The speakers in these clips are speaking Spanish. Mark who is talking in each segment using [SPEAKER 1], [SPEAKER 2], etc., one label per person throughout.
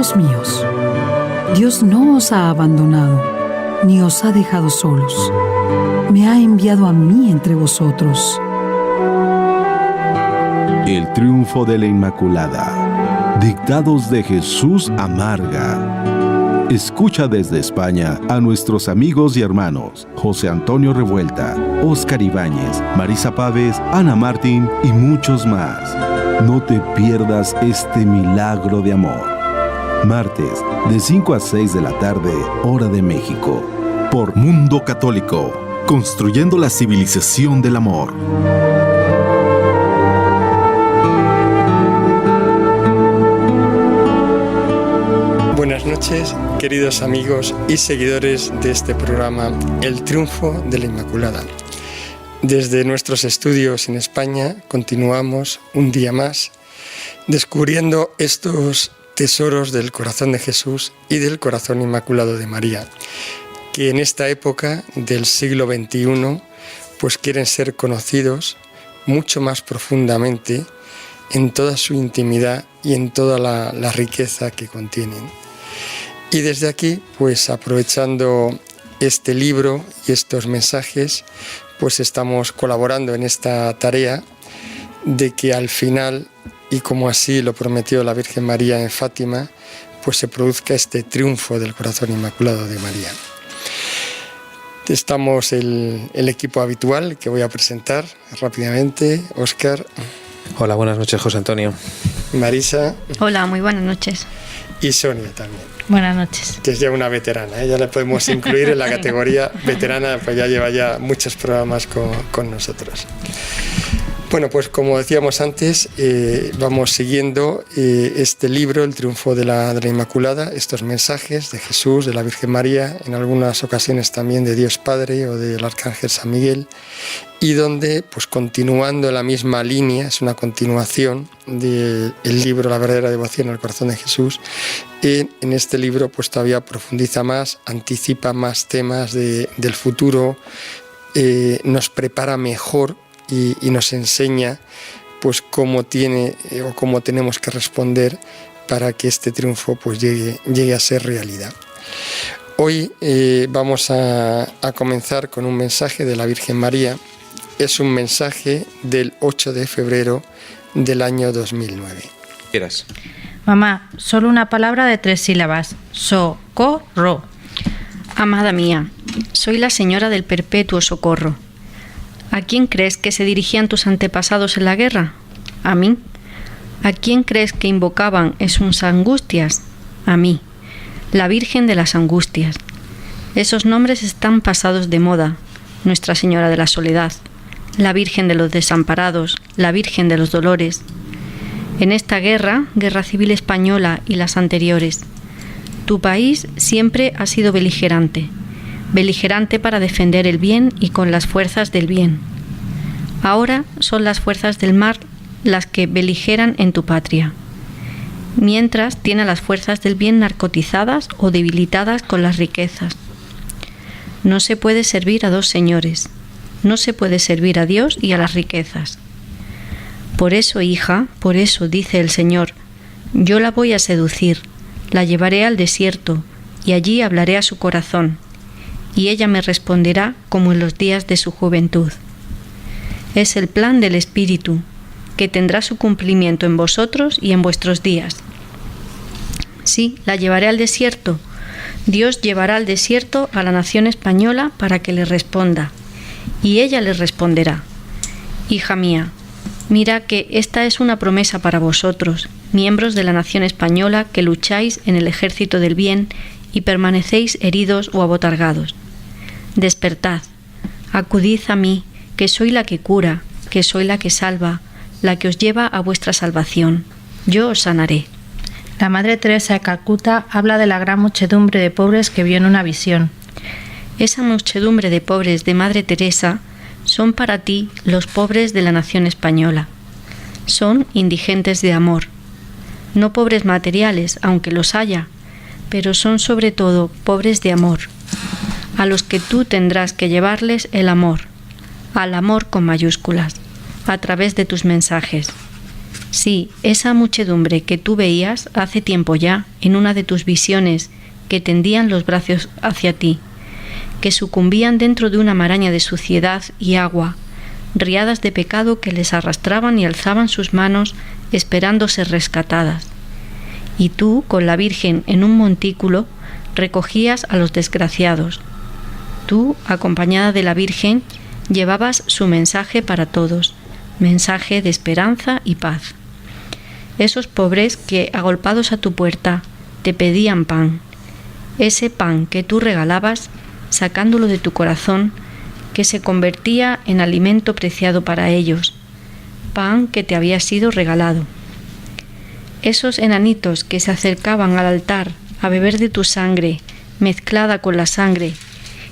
[SPEAKER 1] Hijos míos, Dios no os ha abandonado, ni os ha dejado solos. Me ha enviado a mí entre vosotros.
[SPEAKER 2] El triunfo de la Inmaculada. Dictados de Jesús Amarga. Escucha desde España a nuestros amigos y hermanos José Antonio Revuelta, Óscar Ibáñez, Marisa Páez, Ana Martín y muchos más. No te pierdas este milagro de amor. Martes, de 5 a 6 de la tarde, hora de México. Por Mundo Católico, construyendo la civilización del amor.
[SPEAKER 3] Buenas noches, queridos amigos y seguidores de este programa, El Triunfo de la Inmaculada. Desde nuestros estudios en España continuamos un día más descubriendo estos tesoros del corazón de Jesús y del corazón inmaculado de María, que en esta época del siglo XXI pues quieren ser conocidos mucho más profundamente en toda su intimidad y en toda la riqueza que contienen. Y desde aquí, pues aprovechando este libro y estos mensajes, pues estamos colaborando en esta tarea de que al final, y como así lo prometió la Virgen María en Fátima, pues se produzca este triunfo del corazón inmaculado de María. Estamos el equipo habitual que voy a presentar rápidamente. Óscar.
[SPEAKER 4] Hola, buenas noches, José Antonio.
[SPEAKER 3] Marisa.
[SPEAKER 5] Hola, muy buenas noches.
[SPEAKER 3] Y Sonia también.
[SPEAKER 5] Buenas noches.
[SPEAKER 3] Que es ya una veterana, ya la podemos incluir en la categoría veterana, pues ya lleva ya muchos programas con nosotros. Bueno, pues como decíamos antes, vamos siguiendo este libro, El Triunfo de la Inmaculada, estos mensajes de Jesús, de la Virgen María, en algunas ocasiones también de Dios Padre o del Arcángel San Miguel, y donde, pues continuando en la misma línea, es una continuación del libro La verdadera devoción al corazón de Jesús. En este libro pues todavía profundiza más, anticipa más temas del futuro, nos prepara mejor y nos enseña pues cómo tenemos que responder para que este triunfo pues llegue a ser realidad. Hoy vamos a comenzar con un mensaje de la Virgen María. Es un mensaje del 8 de febrero del año 2009.
[SPEAKER 4] ¿Quieras?
[SPEAKER 6] Mamá, solo una palabra de 3 sílabas. Socorro.
[SPEAKER 5] Amada mía, soy la señora del perpetuo socorro. ¿A quién crees que se dirigían tus antepasados en la guerra? A mí. ¿A quién crees que invocaban en sus angustias? A mí, la Virgen de las Angustias. Esos nombres están pasados de moda. Nuestra Señora de la Soledad, la Virgen de los Desamparados, la Virgen de los Dolores. En esta guerra civil española y las anteriores, tu país siempre ha sido beligerante para defender el bien y con las fuerzas del bien. Ahora son las fuerzas del mal las que beligeran en tu patria, mientras tiene a las fuerzas del bien narcotizadas o debilitadas con las riquezas. No se puede servir a dos señores, no se puede servir a Dios y a las riquezas. Por eso, hija, por eso dice el Señor, yo la voy a seducir, la llevaré al desierto y allí hablaré a su corazón, y ella me responderá como en los días de su juventud. Es el plan del Espíritu, que tendrá su cumplimiento en vosotros y en vuestros días. Sí, la llevaré al desierto. Dios llevará al desierto a la nación española para que le responda, y ella le responderá. Hija mía, mira que esta es una promesa para vosotros, miembros de la nación española que lucháis en el ejército del bien y permanecéis heridos o abotargados. Despertad, acudid a mí, que soy la que cura, que soy la que salva, la que os lleva a vuestra salvación. Yo os sanaré.
[SPEAKER 6] La Madre Teresa de Calcuta habla de la gran muchedumbre de pobres que vio en una visión.
[SPEAKER 5] Esa muchedumbre de pobres de Madre Teresa son para ti los pobres de la nación española. Son indigentes de amor. No pobres materiales, aunque los haya, pero son sobre todo pobres de amor, a los que tú tendrás que llevarles el amor, al amor con mayúsculas, a través de tus mensajes. Sí, esa muchedumbre que tú veías hace tiempo ya en una de tus visiones, que tendían los brazos hacia ti, que sucumbían dentro de una maraña de suciedad y agua, riadas de pecado que les arrastraban y alzaban sus manos esperando ser rescatadas. Y tú, con la Virgen en un montículo, recogías a los desgraciados. Tú, acompañada de la Virgen, llevabas su mensaje para todos, mensaje de esperanza y paz. Esos pobres que, agolpados a tu puerta, te pedían pan, ese pan que tú regalabas, sacándolo de tu corazón, que se convertía en alimento preciado para ellos, pan que te había sido regalado. Esos enanitos que se acercaban al altar a beber de tu sangre, mezclada con la sangre,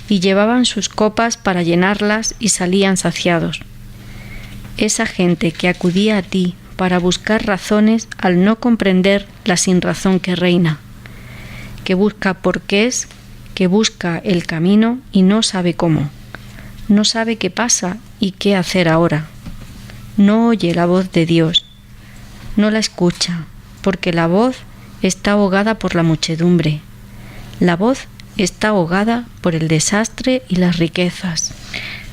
[SPEAKER 5] y llevaban sus copas para llenarlas y salían saciados. Esa gente que acudía a ti para buscar razones al no comprender la sinrazón que reina, que busca porqués, que busca el camino y no sabe cómo, no sabe qué pasa y qué hacer ahora. No oye la voz de Dios, no la escucha, porque la voz está ahogada por la muchedumbre. La voz está ahogada por el desastre y las riquezas.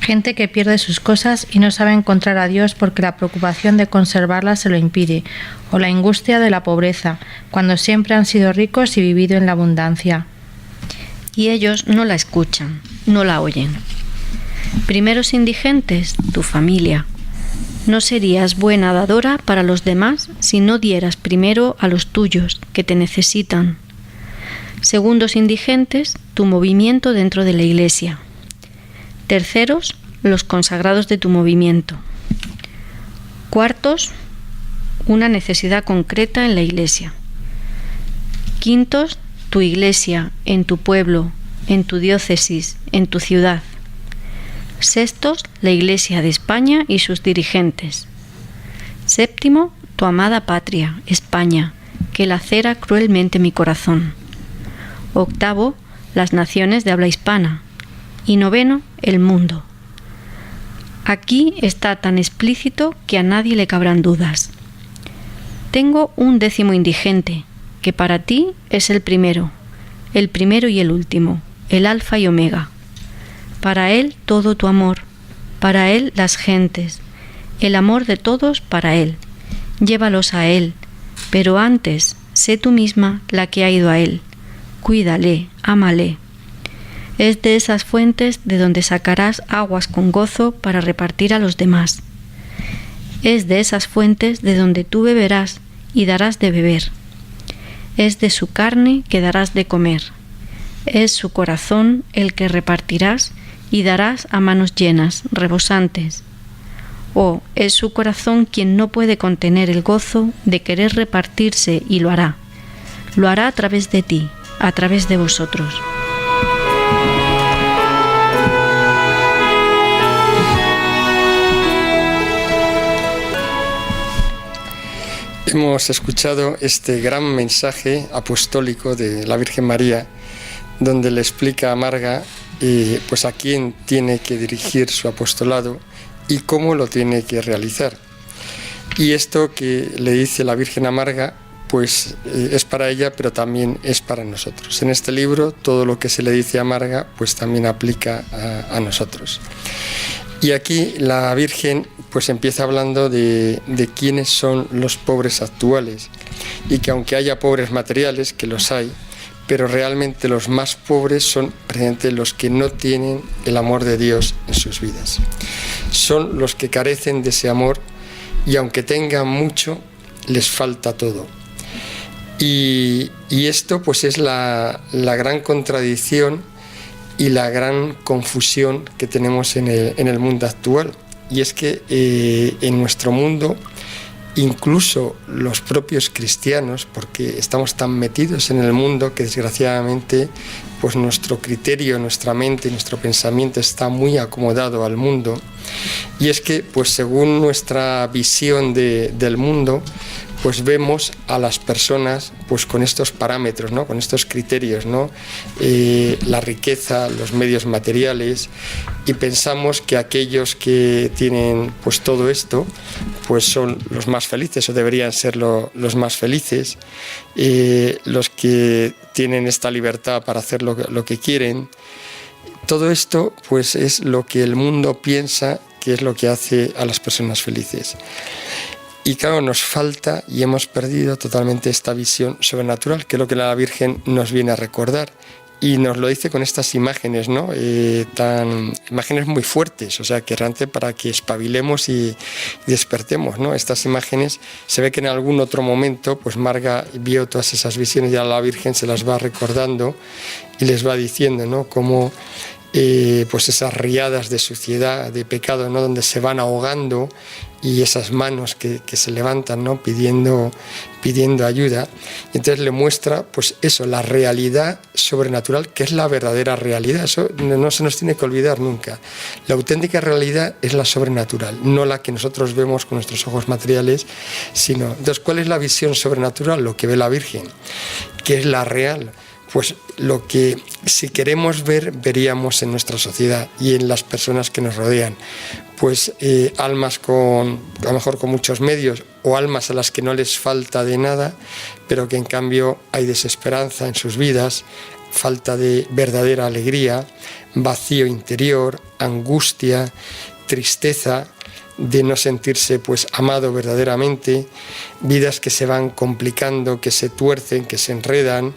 [SPEAKER 6] Gente que pierde sus cosas y no sabe encontrar a Dios porque la preocupación de conservarlas se lo impide, o la angustia de la pobreza, cuando siempre han sido ricos y vivido en la abundancia.
[SPEAKER 5] Y ellos no la escuchan, no la oyen. Primeros indigentes, tu familia. No serías buena dadora para los demás si no dieras primero a los tuyos, que te necesitan. Segundos indigentes, tu movimiento dentro de la Iglesia. Terceros, los consagrados de tu movimiento. Cuartos, una necesidad concreta en la Iglesia. Quintos, tu Iglesia, en tu pueblo, en tu diócesis, en tu ciudad. Sextos, la Iglesia de España y sus dirigentes. Séptimo, tu amada patria, España, que lacera cruelmente mi corazón. Octavo, las naciones de habla hispana. Y noveno, el mundo. Aquí está tan explícito que a nadie le cabrán dudas. Tengo un 10º indigente, que para ti es el primero y el último, el alfa y omega. Para él todo tu amor, para él las gentes, el amor de todos para él. Llévalos a él, pero antes sé tú misma la que ha ido a él. Cuídale, ámale. Es de esas fuentes de donde sacarás aguas con gozo para repartir a los demás. Es de esas fuentes de donde tú beberás y darás de beber. Es de su carne que darás de comer. Es su corazón el que repartirás y darás a manos llenas, rebosantes. Oh, es su corazón quien no puede contener el gozo de querer repartirse y lo hará. Lo hará a través de ti, a través de vosotros.
[SPEAKER 3] Hemos escuchado este gran mensaje apostólico de la Virgen María, donde le explica a Marga pues a quién tiene que dirigir su apostolado y cómo lo tiene que realizar. Y esto que le dice la Virgen a Marga, pues es para ella, pero también es para nosotros. En este libro, todo lo que se le dice a Marga, pues también aplica a nosotros. Y aquí la Virgen pues empieza hablando de quiénes son los pobres actuales, y que aunque haya pobres materiales, que los hay, pero realmente los más pobres son precisamente los que no tienen el amor de Dios en sus vidas. Son los que carecen de ese amor y aunque tengan mucho, les falta todo. Y esto pues es la gran contradicción y la gran confusión que tenemos en el mundo actual. Y es que en nuestro mundo, incluso los propios cristianos, porque estamos tan metidos en el mundo que desgraciadamente pues nuestro criterio, nuestra mente, nuestro pensamiento está muy acomodado al mundo. Y es que pues según nuestra visión del mundo, pues vemos a las personas pues con estos parámetros, ¿no? Con estos criterios, ¿no? La riqueza, los medios materiales, y pensamos que aquellos que tienen pues todo esto pues son los más felices, o deberían ser los más felices, los que tienen esta libertad para hacer lo que quieren. Todo esto pues es lo que el mundo piensa que es lo que hace a las personas felices. Y claro, nos falta y hemos perdido totalmente esta visión sobrenatural, que es lo que la Virgen nos viene a recordar. Y nos lo dice con estas imágenes, ¿no? Imágenes muy fuertes, o sea, que realmente para que espabilemos y despertemos, ¿no? Estas imágenes, se ve que en algún otro momento, pues Marga vio todas esas visiones y a la Virgen se las va recordando y les va diciendo, ¿no? Cómo pues esas riadas de suciedad, de pecado, ¿no? Donde se van ahogando, y esas manos que se levantan, ¿no? pidiendo ayuda. Y entonces le muestra pues eso, la realidad sobrenatural, que es la verdadera realidad. Eso no se nos tiene que olvidar nunca. La auténtica realidad es la sobrenatural, no la que nosotros vemos con nuestros ojos materiales, sino... Entonces, ¿cuál es la visión sobrenatural? Lo que ve la Virgen, que es la real. Pues lo que, si queremos ver, veríamos en nuestra sociedad y en las personas que nos rodean. Pues almas a lo mejor con muchos medios, o almas a las que no les falta de nada, pero que en cambio hay desesperanza en sus vidas, falta de verdadera alegría, vacío interior, angustia, tristeza, de no sentirse pues amado verdaderamente, vidas que se van complicando, que se tuercen, que se enredan,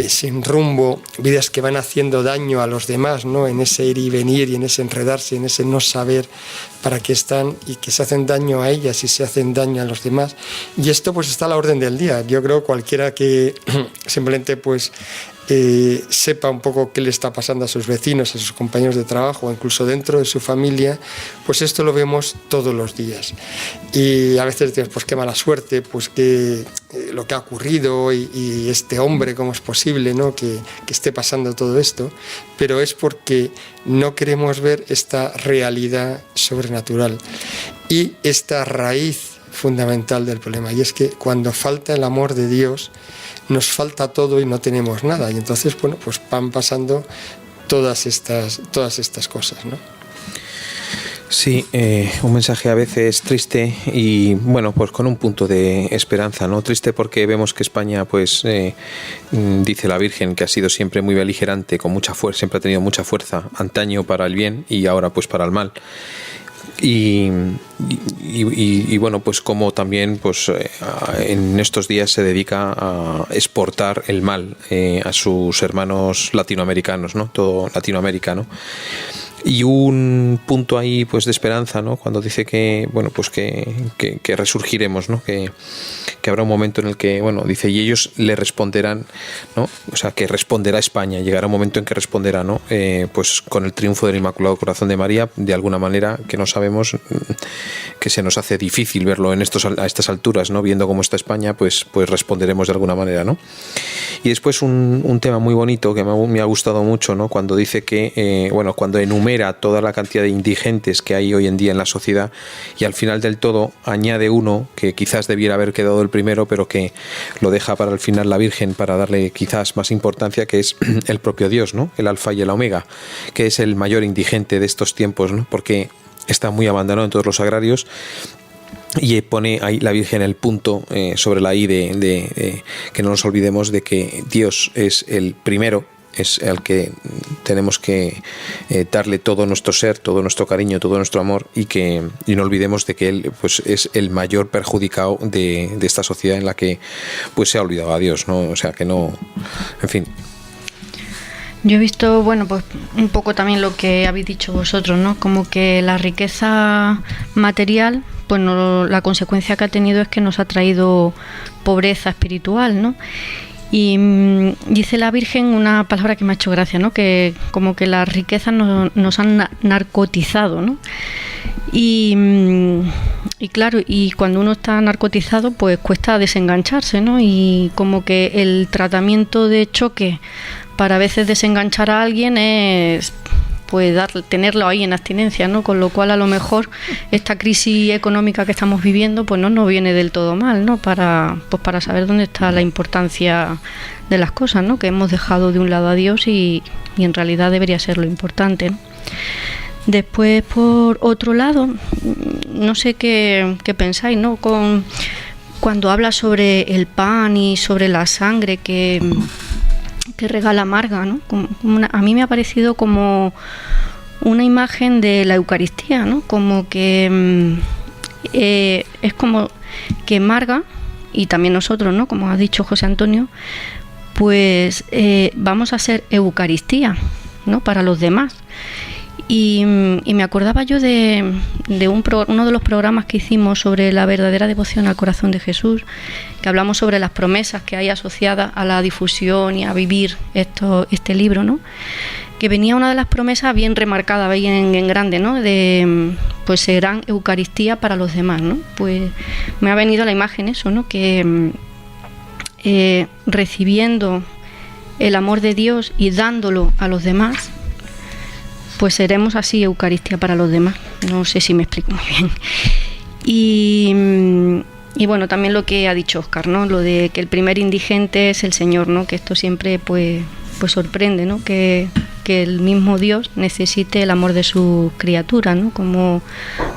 [SPEAKER 3] sin rumbo, vidas que van haciendo daño a los demás, ¿no? En ese ir y venir y en ese enredarse, en ese no saber para qué están, y que se hacen daño a ellas y se hacen daño a los demás. Y esto pues está a la orden del día. Yo creo cualquiera que simplemente pues sepa un poco qué le está pasando a sus vecinos, a sus compañeros de trabajo, o incluso dentro de su familia, pues esto lo vemos todos los días. Y a veces decimos, pues qué mala suerte, pues que lo que ha ocurrido y este hombre, cómo es posible, ¿no? que esté pasando todo esto, pero es porque no queremos ver esta realidad sobrenatural y esta raíz fundamental del problema, y es que cuando falta el amor de Dios, nos falta todo y no tenemos nada, y entonces bueno, pues van pasando todas estas cosas, ¿no?
[SPEAKER 4] Sí, un mensaje a veces triste y bueno, pues con un punto de esperanza, ¿no? Triste porque vemos que España, pues dice la Virgen que ha sido siempre muy beligerante, con mucha fuerza, siempre ha tenido mucha fuerza, antaño para el bien y ahora pues para el mal. Y bueno, pues como también pues en estos días se dedica a exportar el mal a sus hermanos latinoamericanos, ¿no? Todo Latinoamérica, ¿no? Y un punto ahí pues de esperanza, ¿no? Cuando dice que bueno, pues que resurgiremos, ¿no? Que habrá un momento en el que, bueno, dice, y ellos le responderán, ¿no? O sea, que responderá España, llegará un momento en que responderá, ¿no? Pues con el triunfo del Inmaculado Corazón de María, de alguna manera que no sabemos, que se nos hace difícil verlo a estas alturas, ¿no? Viendo cómo está España, pues responderemos de alguna manera, ¿no? Y después un tema muy bonito que me ha gustado mucho, ¿no? Cuando dice que, bueno, cuando enumera toda la cantidad de indigentes que hay hoy en día en la sociedad, y al final del todo añade uno que quizás debiera haber quedado el primero, pero que lo deja para el final la Virgen para darle quizás más importancia, que es el propio Dios, ¿no? El alfa y el omega, que es el mayor indigente de estos tiempos, ¿no? Porque está muy abandonado en todos los agrarios. Y pone ahí la Virgen el punto sobre la I de que no nos olvidemos de que Dios es el primero, es al que tenemos que darle todo nuestro ser, todo nuestro cariño, todo nuestro amor, y no olvidemos de que Él pues es el mayor perjudicado de esta sociedad en la que pues se ha olvidado a Dios, ¿no? O sea que no, en fin.
[SPEAKER 5] Yo he visto, bueno, pues un poco también lo que habéis dicho vosotros, ¿no? Como que la riqueza material, pues no, la consecuencia que ha tenido es que nos ha traído pobreza espiritual, ¿no? Y dice la Virgen una palabra que me ha hecho gracia, ¿no? Que como que las riquezas nos han narcotizado, ¿no? Y claro, y cuando uno está narcotizado, pues cuesta desengancharse, ¿no? Y como que el tratamiento de choque para a veces desenganchar a alguien es pues tenerlo ahí en abstinencia, ¿no? Con lo cual a lo mejor esta crisis económica que estamos viviendo pues no nos viene del todo mal, ¿no? Para saber dónde está la importancia de las cosas, ¿no? Que hemos dejado de un lado a Dios y en realidad debería ser lo importante, ¿no? Después, por otro lado, no sé qué pensáis, ¿no? Cuando habla sobre el pan y sobre la sangre que regala Marga, ¿no? A mí me ha parecido como una imagen de la Eucaristía, ¿no? Como que es como que Marga, y también nosotros, ¿no? Como ha dicho José Antonio, pues vamos a ser Eucaristía, ¿no? Para los demás. Y me acordaba yo de uno de los programas que hicimos sobre la verdadera devoción al corazón de Jesús, que hablamos sobre las promesas que hay asociadas a la difusión y a vivir este libro, ¿no? Que venía una de las promesas bien remarcada, bien en grande, ¿no? De pues serán Eucaristía para los demás, ¿no? Pues me ha venido a la imagen eso, ¿no? Que recibiendo el amor de Dios y dándolo a los demás, pues seremos así Eucaristía para los demás. No sé si me explico muy bien. Y bueno, también lo que ha dicho Óscar, ¿no? Lo de que el primer indigente es el Señor, ¿no? Que esto siempre pues sorprende, ¿no? Que el mismo Dios necesite el amor de su criatura, ¿no? Como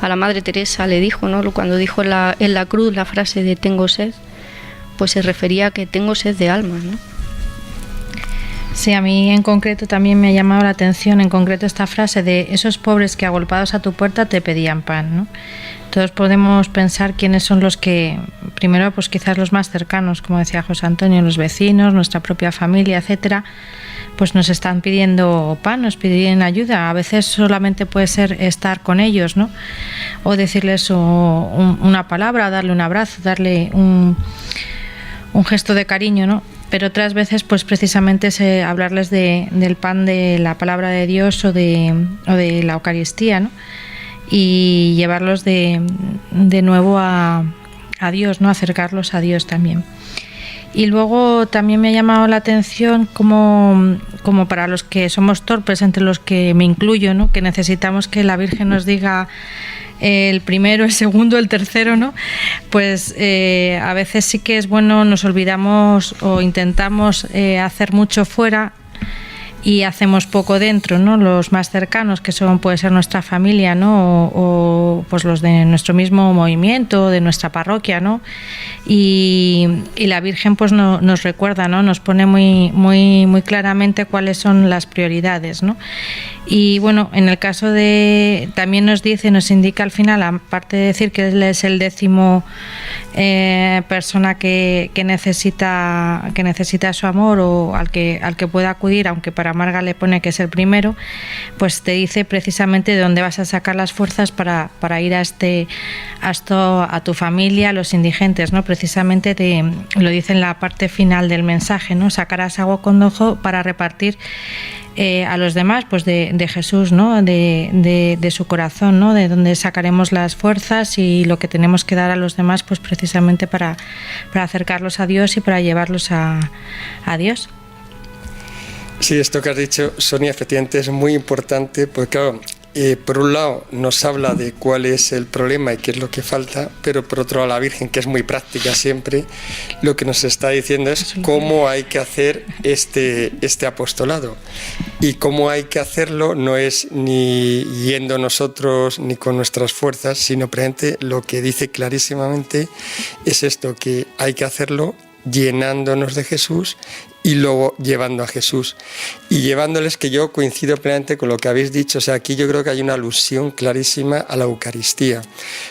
[SPEAKER 5] a la Madre Teresa le dijo, ¿no? Cuando dijo en la cruz la frase de tengo sed, pues se refería a que tengo sed de alma, ¿no?
[SPEAKER 6] Sí, a mí en concreto también me ha llamado la atención en concreto esta frase de esos pobres que agolpados a tu puerta te pedían pan, ¿no? Todos podemos pensar quiénes son los que, primero pues quizás los más cercanos, como decía José Antonio, los vecinos, nuestra propia familia, etcétera, pues nos están pidiendo pan, nos piden ayuda. A veces solamente puede ser estar con ellos, ¿no? O decirles una palabra, darle un abrazo, darle un gesto de cariño, ¿no? Pero otras veces pues precisamente es hablarles del pan de la palabra de Dios o de la Eucaristía, ¿no? Y llevarlos de nuevo a Dios, ¿no? Acercarlos a Dios también. Y luego también me ha llamado la atención como para los que somos torpes, entre los que me incluyo, ¿no? Que necesitamos que la Virgen nos diga el primero, el segundo, el tercero, ¿no? Pues a veces sí que es bueno, nos olvidamos o intentamos hacer mucho fuera y hacemos poco dentro, ¿no? Los más cercanos, que puede ser nuestra familia, ¿no? O pues los de nuestro mismo movimiento, de nuestra parroquia, ¿no? Y la Virgen pues nos recuerda, ¿no? Nos pone muy, muy, muy claramente cuáles son las prioridades, ¿no? Y bueno, en el caso también nos indica al final, aparte de decir que él es el 10º persona que necesita su amor o al que pueda acudir, aunque para Marga le pone que es el primero, pues te dice precisamente de dónde vas a sacar las fuerzas para ir a tu familia, a los indigentes, ¿no? Precisamente lo dice en la parte final del mensaje, ¿no? Sacarás agua con ojo para repartir a los demás, pues de Jesús, ¿no? De su corazón, ¿no? De donde sacaremos las fuerzas y lo que tenemos que dar a los demás, pues precisamente para acercarlos a Dios y para llevarlos a Dios.
[SPEAKER 3] Sí, esto que has dicho, Sonia, efectivamente es muy importante, porque claro, por un lado nos habla de cuál es el problema y qué es lo que falta, pero por otro lado la Virgen, que es muy práctica siempre, lo que nos está diciendo es cómo hay que hacer este apostolado. Y cómo hay que hacerlo no es ni yendo nosotros ni con nuestras fuerzas, sino presente lo que dice clarísimamente es esto, que hay que hacerlo llenándonos de Jesús y luego llevando a Jesús y llevándoles, que yo coincido plenamente con lo que habéis dicho. O sea, aquí yo creo que hay una alusión clarísima a la Eucaristía,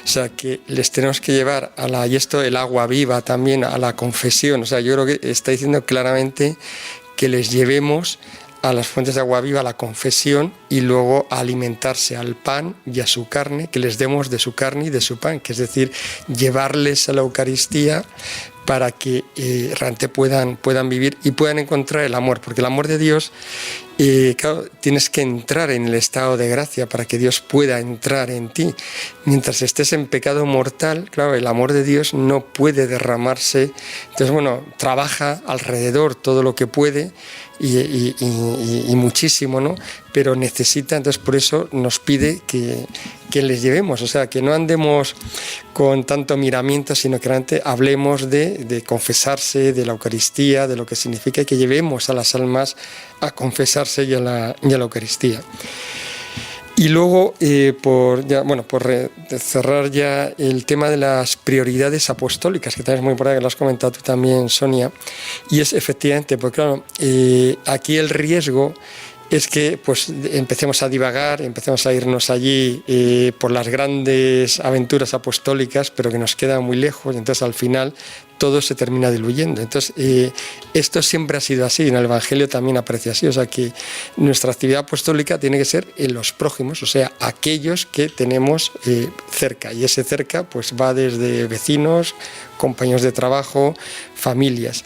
[SPEAKER 3] o sea, que les tenemos que llevar y esto el agua viva también, a la confesión. O sea, yo creo que está diciendo claramente que les llevemos a las fuentes de agua viva, a la confesión, y luego a alimentarse al pan y a su carne, que les demos de su carne y de su pan, que es decir, llevarles a la Eucaristía para que realmente puedan vivir y puedan encontrar el amor, porque el amor de Dios, claro, tienes que entrar en el estado de gracia para que Dios pueda entrar en ti. Mientras estés en pecado mortal, claro, el amor de Dios no puede derramarse. Entonces, bueno, trabaja alrededor todo lo que puede y muchísimo, ¿no? Pero necesita, entonces por eso nos pide que les llevemos, o sea, que no andemos con tanto miramiento, sino que realmente hablemos de confesarse, de la Eucaristía, de lo que significa, que llevemos a las almas a confesarse y a la Eucaristía. Y luego, por cerrar ya el tema de las prioridades apostólicas, que también es muy importante, que lo has comentado tú también, Sonia, y es efectivamente, porque claro, aquí el riesgo es que pues empecemos a divagar, empecemos a irnos allí por las grandes aventuras apostólicas, pero que nos queda muy lejos, y entonces al final todo se termina diluyendo. Entonces, esto siempre ha sido así, en el Evangelio también aparece así, o sea que nuestra actividad apostólica tiene que ser en los prójimos, o sea, aquellos que tenemos cerca, y ese cerca pues va desde vecinos, compañeros de trabajo, familias.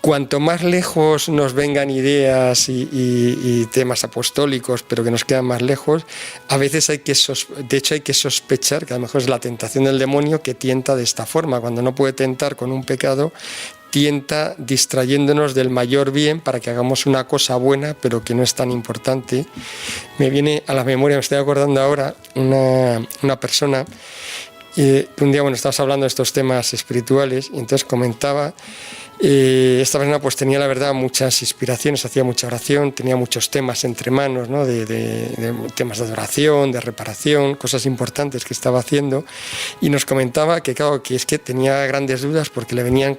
[SPEAKER 3] Cuanto más lejos nos vengan ideas y temas apostólicos, pero que nos quedan más lejos, a veces hay que sospechar que a lo mejor es la tentación del demonio que tienta de esta forma. Cuando no puede tentar con un pecado, tienta distrayéndonos del mayor bien para que hagamos una cosa buena, pero que no es tan importante. Me viene a la memoria, me estoy acordando ahora, una persona. Un día, estábamos hablando de estos temas espirituales y entonces comentaba, esta persona pues tenía la verdad muchas inspiraciones, hacía mucha oración, tenía muchos temas entre manos, ¿no? de temas de adoración, de reparación, cosas importantes que estaba haciendo, y nos comentaba que claro, que es que tenía grandes dudas porque le venían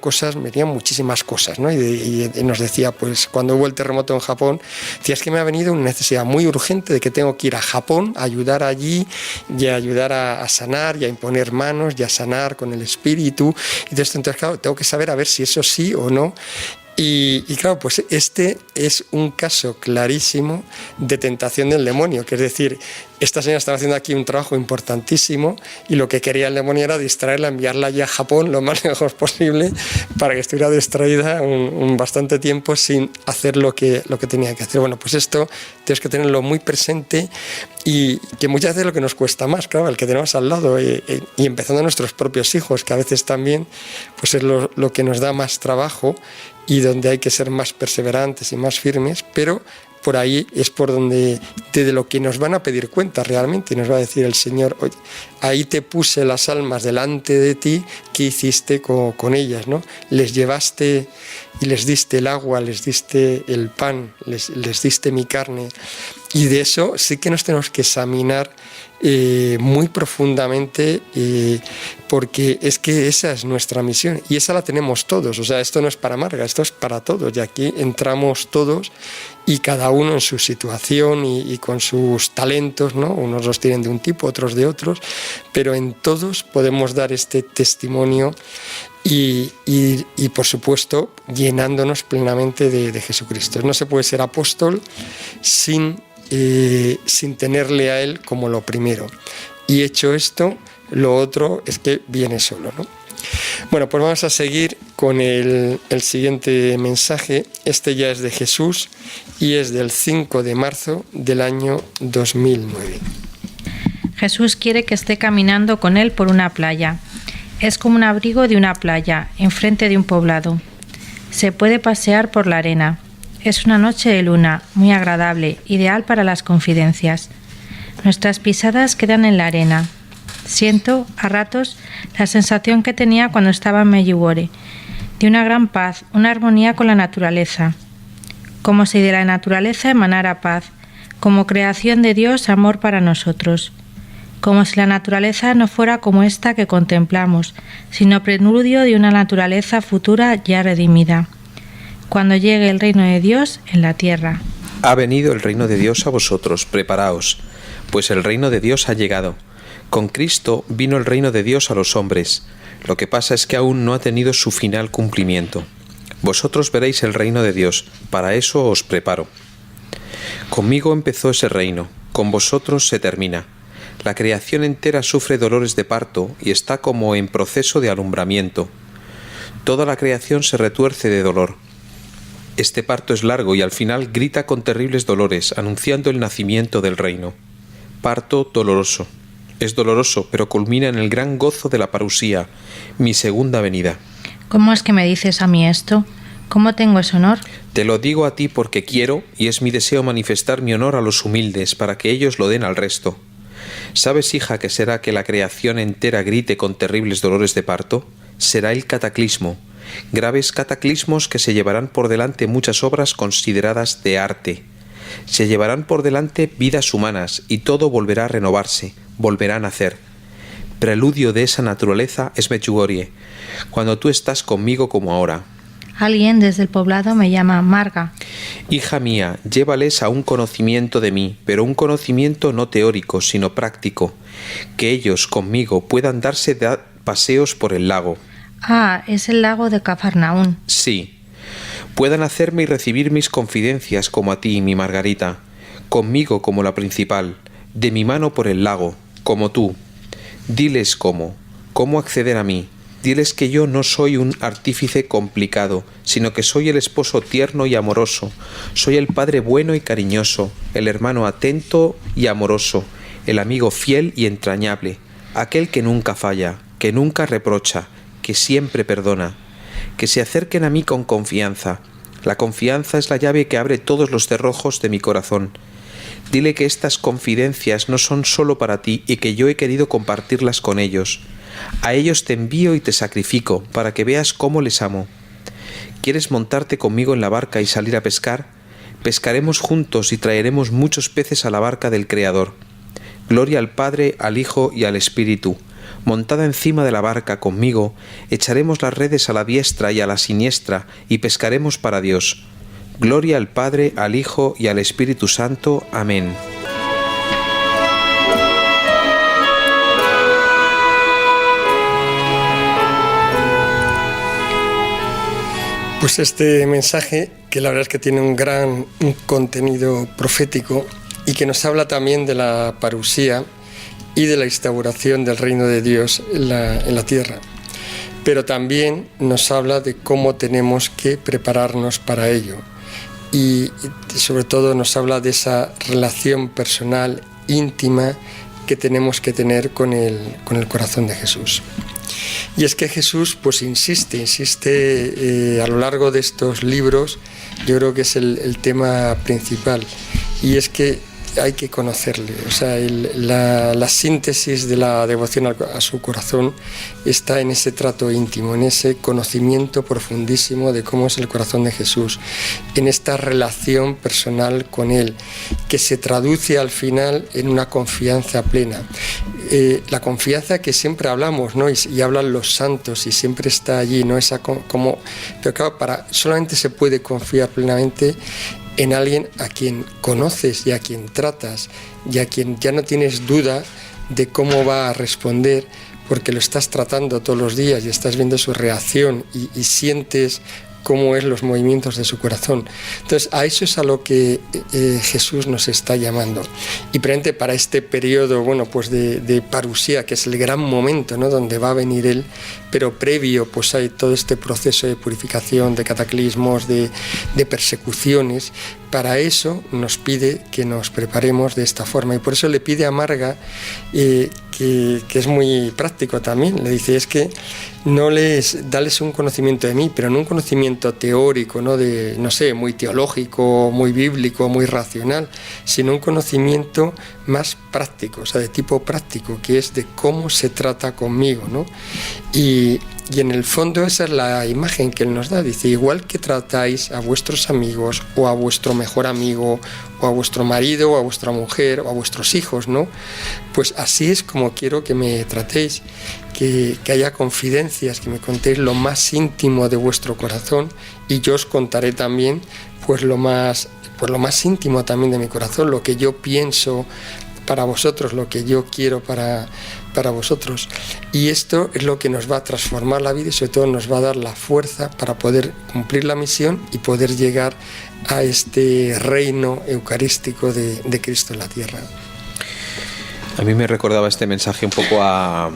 [SPEAKER 3] muchísimas cosas, ¿no? y nos decía, pues cuando hubo el terremoto en Japón, decía, es que me ha venido una necesidad muy urgente de que tengo que ir a Japón a ayudar allí y a ayudar a sanar y a imponer manos y a sanar con el espíritu, y de esto, entonces claro, tengo que saber a ver si eso sí o no. Y claro, pues este es un caso clarísimo de tentación del demonio, que es decir, esta señora estaba haciendo aquí un trabajo importantísimo y lo que quería el demonio era distraerla, enviarla ya a Japón lo más lejos posible para que estuviera distraída un bastante tiempo sin hacer lo que tenía que hacer. Bueno, pues esto tienes que tenerlo muy presente, y que muchas veces lo que nos cuesta más, claro, el que tenemos al lado, y empezando a nuestros propios hijos, que a veces también pues es lo que nos da más trabajo y donde hay que ser más perseverantes y más firmes, pero por ahí es por donde de lo que nos van a pedir cuenta realmente, y nos va a decir el Señor, oye, ahí te puse las almas delante de ti, ¿qué hiciste con ellas, ¿no? Les llevaste y les diste el agua, les diste el pan, les diste mi carne, y de eso sí que nos tenemos que examinar muy profundamente, porque es que esa es nuestra misión y esa la tenemos todos. O sea, esto no es para Marga, esto es para todos, y aquí entramos todos y cada uno en su situación y con sus talentos, ¿no? Unos los tienen de un tipo, otros de otros, pero en todos podemos dar este testimonio y por supuesto llenándonos plenamente de Jesucristo. No se puede ser apóstol sin tenerle a Él como lo primero. Y hecho esto, lo otro es que viene solo, ¿no? Bueno, pues vamos a seguir con el siguiente mensaje. Este ya es de Jesús y es del 5 de marzo del año 2009.
[SPEAKER 6] Jesús quiere que esté caminando con él por una playa. Es como un abrigo de una playa, enfrente de un poblado. Se puede pasear por la arena. Es una noche de luna, muy agradable, ideal para las confidencias. Nuestras pisadas quedan en la arena. Siento, a ratos, la sensación que tenía cuando estaba en Medjugorje, de una gran paz, una armonía con la naturaleza. Como si de la naturaleza emanara paz, como creación de Dios, amor para nosotros. Como si la naturaleza no fuera como esta que contemplamos, sino preludio de una naturaleza futura ya redimida. Cuando llegue el reino de Dios en la tierra.
[SPEAKER 4] Ha venido el reino de Dios a vosotros, preparaos, pues el reino de Dios ha llegado. Con Cristo vino el reino de Dios a los hombres. Lo que pasa es que aún no ha tenido su final cumplimiento. Vosotros veréis el reino de Dios, para eso os preparo. Conmigo empezó ese reino, con vosotros se termina. La creación entera sufre dolores de parto y está como en proceso de alumbramiento. Toda la creación se retuerce de dolor. Este parto es largo y al final grita con terribles dolores, anunciando el nacimiento del reino. Parto doloroso. Es doloroso, pero culmina en el gran gozo de la parusía, mi segunda venida.
[SPEAKER 6] ¿Cómo es que me dices a mí esto? ¿Cómo tengo ese honor?
[SPEAKER 4] Te lo digo a ti porque quiero, y es mi deseo manifestar mi honor a los humildes, para que ellos lo den al resto. ¿Sabes, hija, qué será que la creación entera grite con terribles dolores de parto? Será el cataclismo. Graves cataclismos que se llevarán por delante muchas obras consideradas de arte. Se llevarán por delante vidas humanas y todo volverá a renovarse, volverá a nacer. Preludio de esa naturaleza es Medjugorje, cuando tú estás conmigo como ahora.
[SPEAKER 6] Alguien desde el poblado me llama Marga.
[SPEAKER 4] Hija mía, llévales a un conocimiento de mí, pero un conocimiento no teórico, sino práctico, que ellos conmigo puedan darse paseos por el lago.
[SPEAKER 6] Ah, es el lago de Cafarnaún.
[SPEAKER 4] Sí, puedan hacerme y recibir mis confidencias como a ti, mi Margarita, conmigo como la principal, de mi mano por el lago, como tú. Diles cómo acceder a mí. Diles que yo no soy un artífice complicado, sino que soy el esposo tierno y amoroso, soy el padre bueno y cariñoso, el hermano atento y amoroso, el amigo fiel y entrañable, aquel que nunca falla, que nunca reprocha, que siempre perdona. Que se acerquen a mí con confianza. La confianza es la llave que abre todos los cerrojos de mi corazón. Dile que estas confidencias no son solo para ti y que yo he querido compartirlas con ellos. A ellos te envío y te sacrifico para que veas cómo les amo. ¿Quieres montarte conmigo en la barca y salir a pescar? Pescaremos juntos y traeremos muchos peces a la barca del Creador. Gloria al Padre, al Hijo y al Espíritu. Montada encima de la barca conmigo, echaremos las redes a la diestra y a la siniestra y pescaremos para Dios. Gloria al Padre, al Hijo y al Espíritu Santo. Amén.
[SPEAKER 3] Pues este mensaje, que la verdad es que tiene un contenido profético y que nos habla también de la parusía y de la instauración del reino de Dios en la tierra. Pero también nos habla de cómo tenemos que prepararnos para ello. Y sobre todo nos habla de esa relación personal, íntima, que tenemos que tener con el corazón de Jesús. Y es que Jesús pues insiste a lo largo de estos libros. Yo creo que es el tema principal, y es que hay que conocerle. O sea, la síntesis de la devoción a su corazón está en ese trato íntimo, en ese conocimiento profundísimo de cómo es el corazón de Jesús, en esta relación personal con Él, que se traduce al final en una confianza plena. La confianza que siempre hablamos, ¿no? y hablan los santos, y siempre está allí, ¿no? Pero claro, solamente se puede confiar plenamente en alguien a quien conoces y a quien tratas y a quien ya no tienes duda de cómo va a responder, porque lo estás tratando todos los días y estás viendo su reacción y sientes cómo es los movimientos de su corazón. Entonces, a eso es a lo que Jesús nos está llamando. Y precisamente para este periodo, pues de parusía, que es el gran momento, ¿no?, donde va a venir Él, pero previo pues hay todo este proceso de purificación, de cataclismos, de persecuciones. Para eso nos pide que nos preparemos de esta forma, y por eso le pide a Marga, que es muy práctico también, le dice, es que dales un conocimiento de mí, pero no un conocimiento teórico, no sé, muy teológico, muy bíblico, muy racional, sino un conocimiento más práctico, o sea, de tipo práctico, que es de cómo se trata conmigo, ¿no? Y en el fondo esa es la imagen que Él nos da. Dice, igual que tratáis a vuestros amigos, o a vuestro mejor amigo, o a vuestro marido, o a vuestra mujer, o a vuestros hijos, ¿no? Pues así es como quiero que me tratéis, que haya confidencias, que me contéis lo más íntimo de vuestro corazón, y yo os contaré también pues lo más íntimo también de mi corazón, lo que yo pienso para vosotros, lo que yo quiero para vosotros. Y esto es lo que nos va a transformar la vida, y sobre todo nos va a dar la fuerza para poder cumplir la misión y poder llegar a este reino eucarístico de Cristo en la tierra.
[SPEAKER 4] A mí me recordaba este mensaje un poco al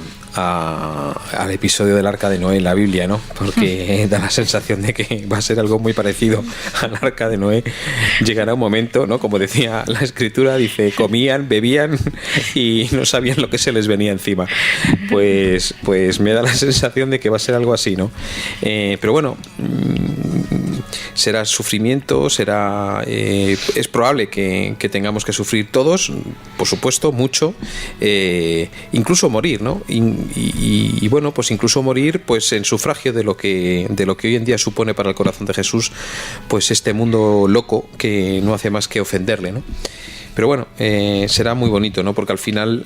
[SPEAKER 4] episodio del Arca de Noé en la Biblia, ¿no? Porque da la sensación de que va a ser algo muy parecido al Arca de Noé. Llegará un momento, ¿no? Como decía la Escritura, dice, comían, bebían y no sabían lo que se les venía encima. Pues me da la sensación de que va a ser algo así, ¿no? Pero bueno, será sufrimiento, es probable que tengamos que sufrir todos, por supuesto, mucho, incluso morir, ¿no? Y bueno, pues incluso morir pues en sufragio de lo que hoy en día supone para el corazón de Jesús pues este mundo loco que no hace más que ofenderle, ¿no? Pero bueno, será muy bonito, ¿no? Porque al final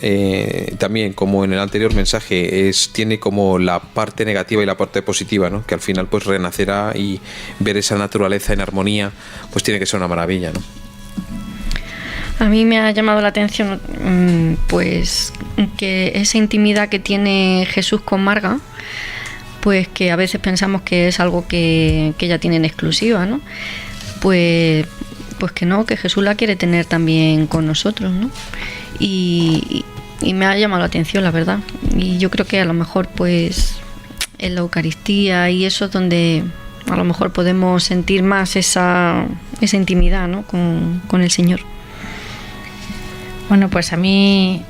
[SPEAKER 4] también, como en el anterior mensaje, tiene como la parte negativa y la parte positiva, ¿no? Que al final pues renacerá, y ver esa naturaleza en armonía pues tiene que ser una maravilla, ¿no?
[SPEAKER 5] A mí me ha llamado la atención pues que esa intimidad que tiene Jesús con Marga, pues que a veces pensamos que es algo que ella tiene en exclusiva, ¿no? Pues que no, que Jesús la quiere tener también con nosotros, ¿no? Y me ha llamado la atención, la verdad. Y yo creo que a lo mejor pues en la Eucaristía y eso es donde a lo mejor podemos sentir más esa intimidad, ¿no? con el Señor.
[SPEAKER 6] Bueno, pues a mí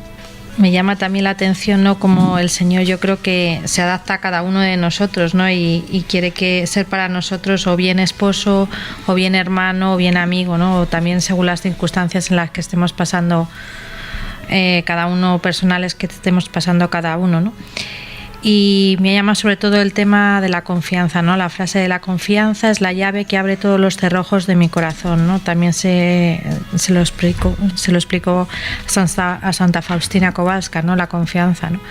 [SPEAKER 6] me llama también la atención, ¿no? Como el Señor, yo creo que se adapta a cada uno de nosotros, ¿no? Y quiere ser para nosotros o bien esposo, o bien hermano, o bien amigo, ¿no? O también según las circunstancias en las que estemos pasando cada uno, personales que estemos pasando cada uno, ¿no? Y me llama sobre todo el tema de la confianza, ¿no? La frase de la confianza es la llave que abre todos los cerrojos de mi corazón, ¿no? También se lo explicó a Santa Faustina Kowalska, ¿no? La confianza, ¿no?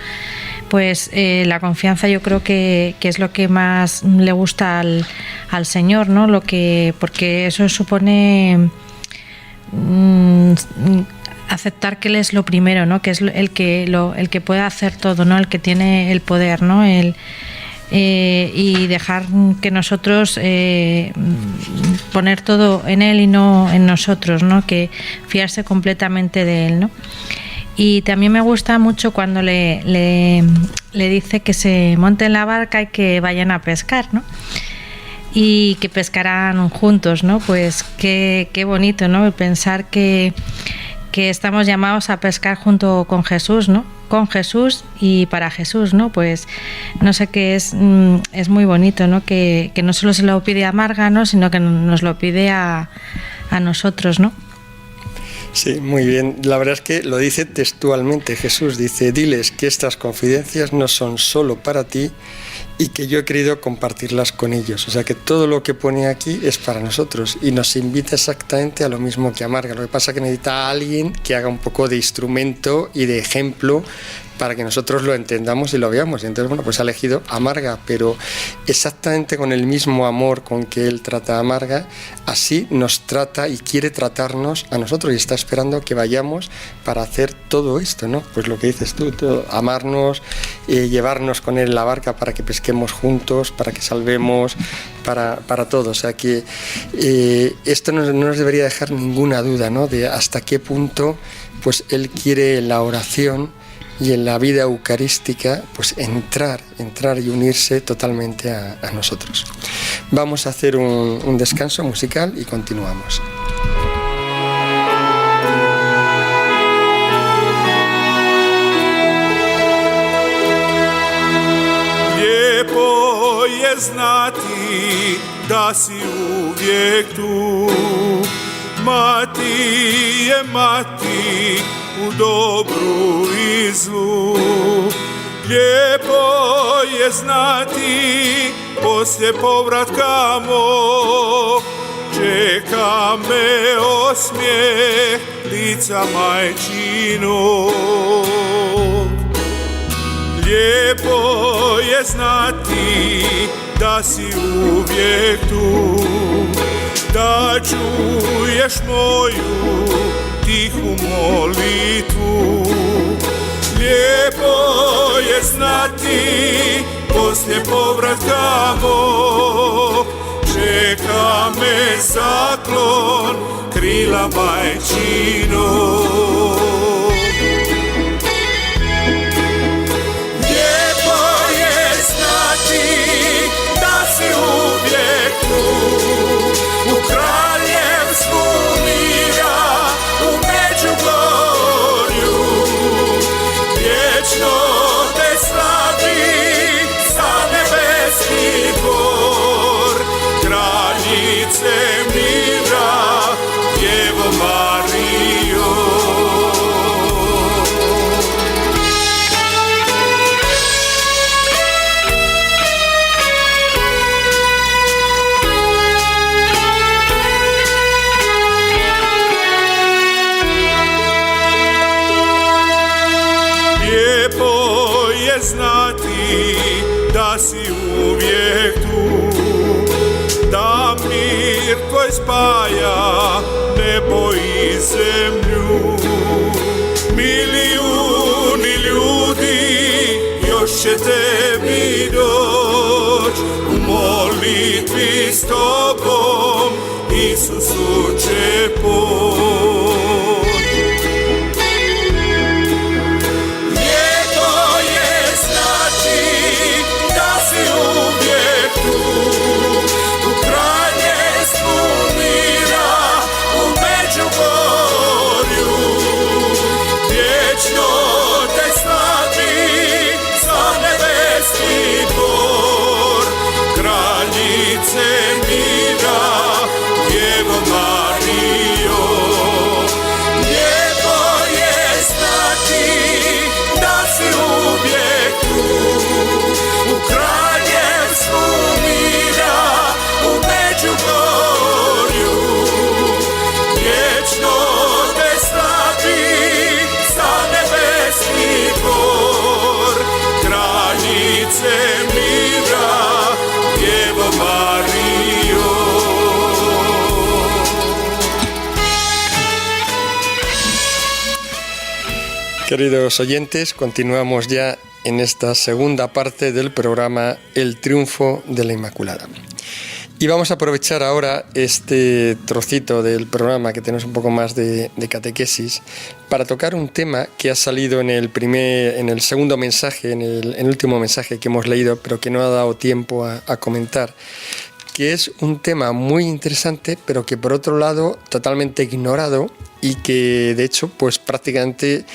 [SPEAKER 6] Pues la confianza yo creo que es lo que más le gusta al Señor, ¿no? Porque eso supone aceptar que Él es lo primero, ¿no? Que es el que puede hacer todo, ¿no? El que tiene el poder, ¿no? Y dejar que nosotros poner todo en Él y no en nosotros, ¿no? Que fiarse completamente de Él, ¿no? Y también me gusta mucho cuando le dice que se monte en la barca y que vayan a pescar, ¿no? Y que pescarán juntos, ¿no? Pues qué bonito, ¿no? Pensar que estamos llamados a pescar junto con Jesús, ¿no? Con Jesús y para Jesús, ¿no? Pues no sé qué es muy bonito, ¿no? Que no solo se lo pide a Marga, ¿no? Sino que nos lo pide a nosotros, ¿no?
[SPEAKER 3] Sí, muy bien. La verdad es que lo dice textualmente. Jesús dice: diles que estas confidencias no son solo para ti y que yo he querido compartirlas con ellos. O sea que todo lo que pone aquí es para nosotros y nos invita exactamente a lo mismo que a Marga. Lo que pasa es que necesita a alguien que haga un poco de instrumento y de ejemplo para que nosotros lo entendamos y lo veamos. Y entonces, bueno, pues ha elegido a Marga, pero exactamente con el mismo amor con que él trata a Marga, así nos trata y quiere tratarnos a nosotros, y está esperando que vayamos para hacer todo esto, ¿no? Pues lo que dices tú, amarnos, llevarnos con él en la barca para que pesquemos juntos, para que salvemos, para todo. O sea que esto no nos debería dejar ninguna duda, ¿no? De hasta qué punto pues él quiere en la oración y en la vida eucarística pues entrar y unirse totalmente a nosotros. Vamos a hacer un descanso musical y continuamos.
[SPEAKER 7] Lijepo je znati da si uvijek tu, mati je mati u dobru i zlu. Lijepo je znati poslije povratka mog, čeka me osmijeh lica majčinog. Lijepo je znati da si uvijek tu, da čuješ moju tihu molitvu. Lijepo je znati poslije povratka mog, čeka me zaklon krila majčinog. Lijepo je znati da si uvijek tu, u kraljevstvu mira, u Međugorju, vječno te slavi sa nebeski dvor, kraljice da si uvijek tu, da mir tvoj spaja nebo i zemlju. Milijuni ljudi još će tebi doć, u molitvi s tobom Isusu će poć. Lijepo je znači da si uvijek tu, u kraljevstvu mira, u Međugorju. Vječno te slavi za nebeski dvor, kraljice mira, Djevo Marijo. Lijepo je znati da si uvijek tu, u kraljevstvu mira, u Međugorju. Vječno te slavi za nebeski dvor, kraljice mira, Djevo Marijo.
[SPEAKER 3] Queridos oyentes, continuamos ya en esta segunda parte del programa El triunfo de la Inmaculada. Y vamos a aprovechar ahora este trocito del programa que tenemos un poco más de catequesis para tocar un tema que ha salido en el segundo mensaje, en el último mensaje que hemos leído, pero que no ha dado tiempo a comentar, que es un tema muy interesante, pero que por otro lado totalmente ignorado y que de hecho pues prácticamente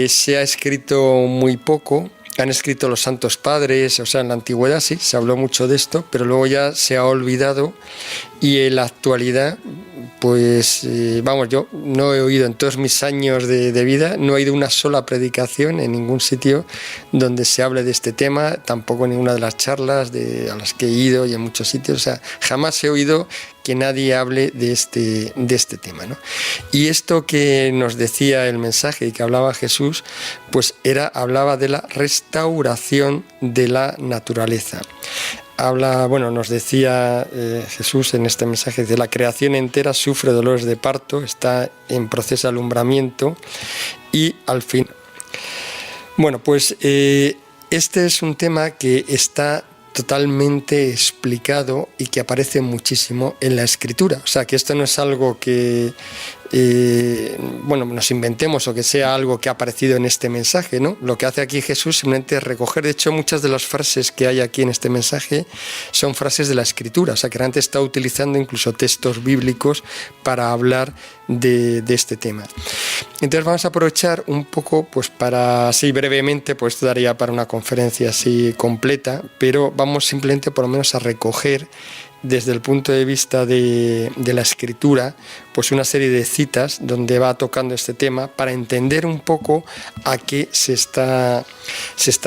[SPEAKER 3] se ha escrito muy poco. Han escrito los santos padres, o sea, en la antigüedad sí, se habló mucho de esto, pero luego ya se ha olvidado y en la actualidad, pues, yo no he oído en todos mis años de vida, no he ido una sola predicación en ningún sitio donde se hable de este tema, tampoco en ninguna de las charlas a las que he ido y en muchos sitios, o sea, jamás he oído que nadie hable de este tema, ¿no? Y esto que nos decía el mensaje y que hablaba Jesús, pues hablaba de la restauración de la naturaleza. Nos decía Jesús en este mensaje, dice, la creación entera sufre dolores de parto, está en proceso de alumbramiento y al fin... Bueno, pues este es un tema que está totalmente explicado y que aparece muchísimo en la Escritura. O sea, que esto no es algo que nos inventemos o que sea algo que ha aparecido en este mensaje, ¿no? Lo que hace aquí Jesús simplemente es recoger, de hecho, muchas de las frases que hay aquí en este mensaje son frases de la Escritura, o sea, que realmente está utilizando incluso textos bíblicos para hablar de este tema. Entonces vamos a aprovechar un poco, pues para, así brevemente, pues esto daría para una conferencia así completa, pero vamos simplemente por lo menos a recoger desde el punto de vista de la Escritura, pues una serie de citas donde va tocando este tema para entender un poco a qué se está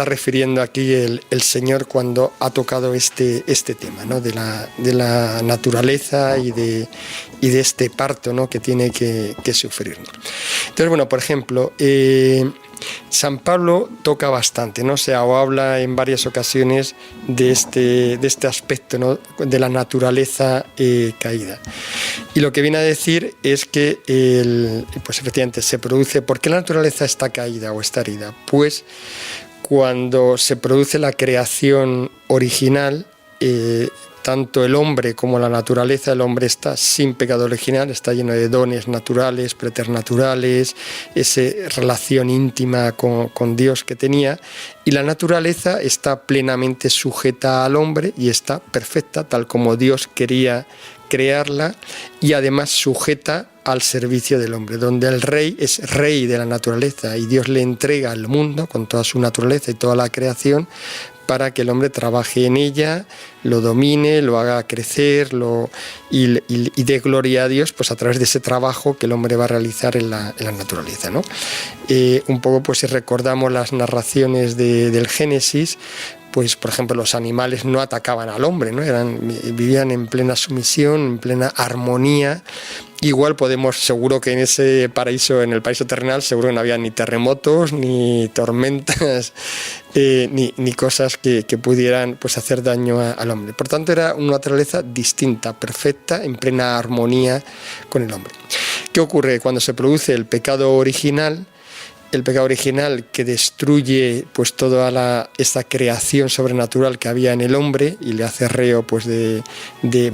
[SPEAKER 3] refiriendo aquí el Señor cuando ha tocado este tema, ¿no? de la naturaleza y de este parto, ¿no? que tiene que sufrir, ¿no? Entonces, por ejemplo, San Pablo toca bastante, ¿no? O habla en varias ocasiones de este aspecto, ¿no? de la naturaleza caída. Y lo que viene a decir es que pues efectivamente se produce. ¿Por qué la naturaleza está caída o está herida? Pues cuando se produce la creación original, tanto el hombre como la naturaleza, el hombre está sin pecado original, está lleno de dones naturales, preternaturales, esa relación íntima con Dios que tenía, y la naturaleza está plenamente sujeta al hombre y está perfecta, tal como Dios quería crearla, y además sujeta al servicio del hombre, donde el rey es rey de la naturaleza y Dios le entrega al mundo con toda su naturaleza y toda la creación para que el hombre trabaje en ella, lo domine, lo haga crecer y dé gloria a Dios pues a través de ese trabajo que el hombre va a realizar en la naturaleza, ¿no? Un poco, pues si recordamos las narraciones del Génesis, pues por ejemplo los animales no atacaban al hombre, ¿no? Vivían en plena sumisión, en plena armonía. Igual seguro que en ese paraíso, en el paraíso terrenal, seguro que no había ni terremotos, ni tormentas, ni cosas que pudieran pues hacer daño al hombre. Por tanto, era una naturaleza distinta, perfecta, en plena armonía con el hombre. ¿Qué ocurre? Cuando se produce el pecado original que destruye pues toda esta creación sobrenatural que había en el hombre y le hace reo pues de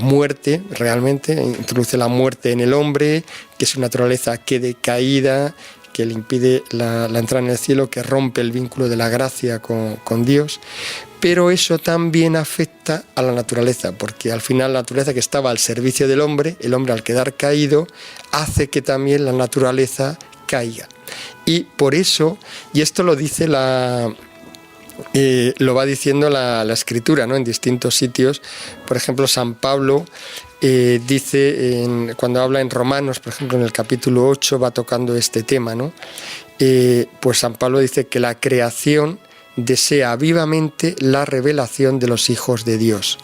[SPEAKER 3] muerte, realmente introduce la muerte en el hombre, que su naturaleza quede caída, que le impide la entrada en el cielo, que rompe el vínculo de la gracia con Dios. Pero eso también afecta a la naturaleza, porque al final la naturaleza que estaba al servicio del hombre, el hombre al quedar caído, hace que también la naturaleza caiga. Y por eso, y esto lo dice lo va diciendo la Escritura, ¿no? En distintos sitios. Por ejemplo, San Pablo dice, cuando habla en Romanos, por ejemplo, en el capítulo 8, va tocando este tema, ¿no? Pues San Pablo dice que la creación desea vivamente la revelación de los hijos de Dios.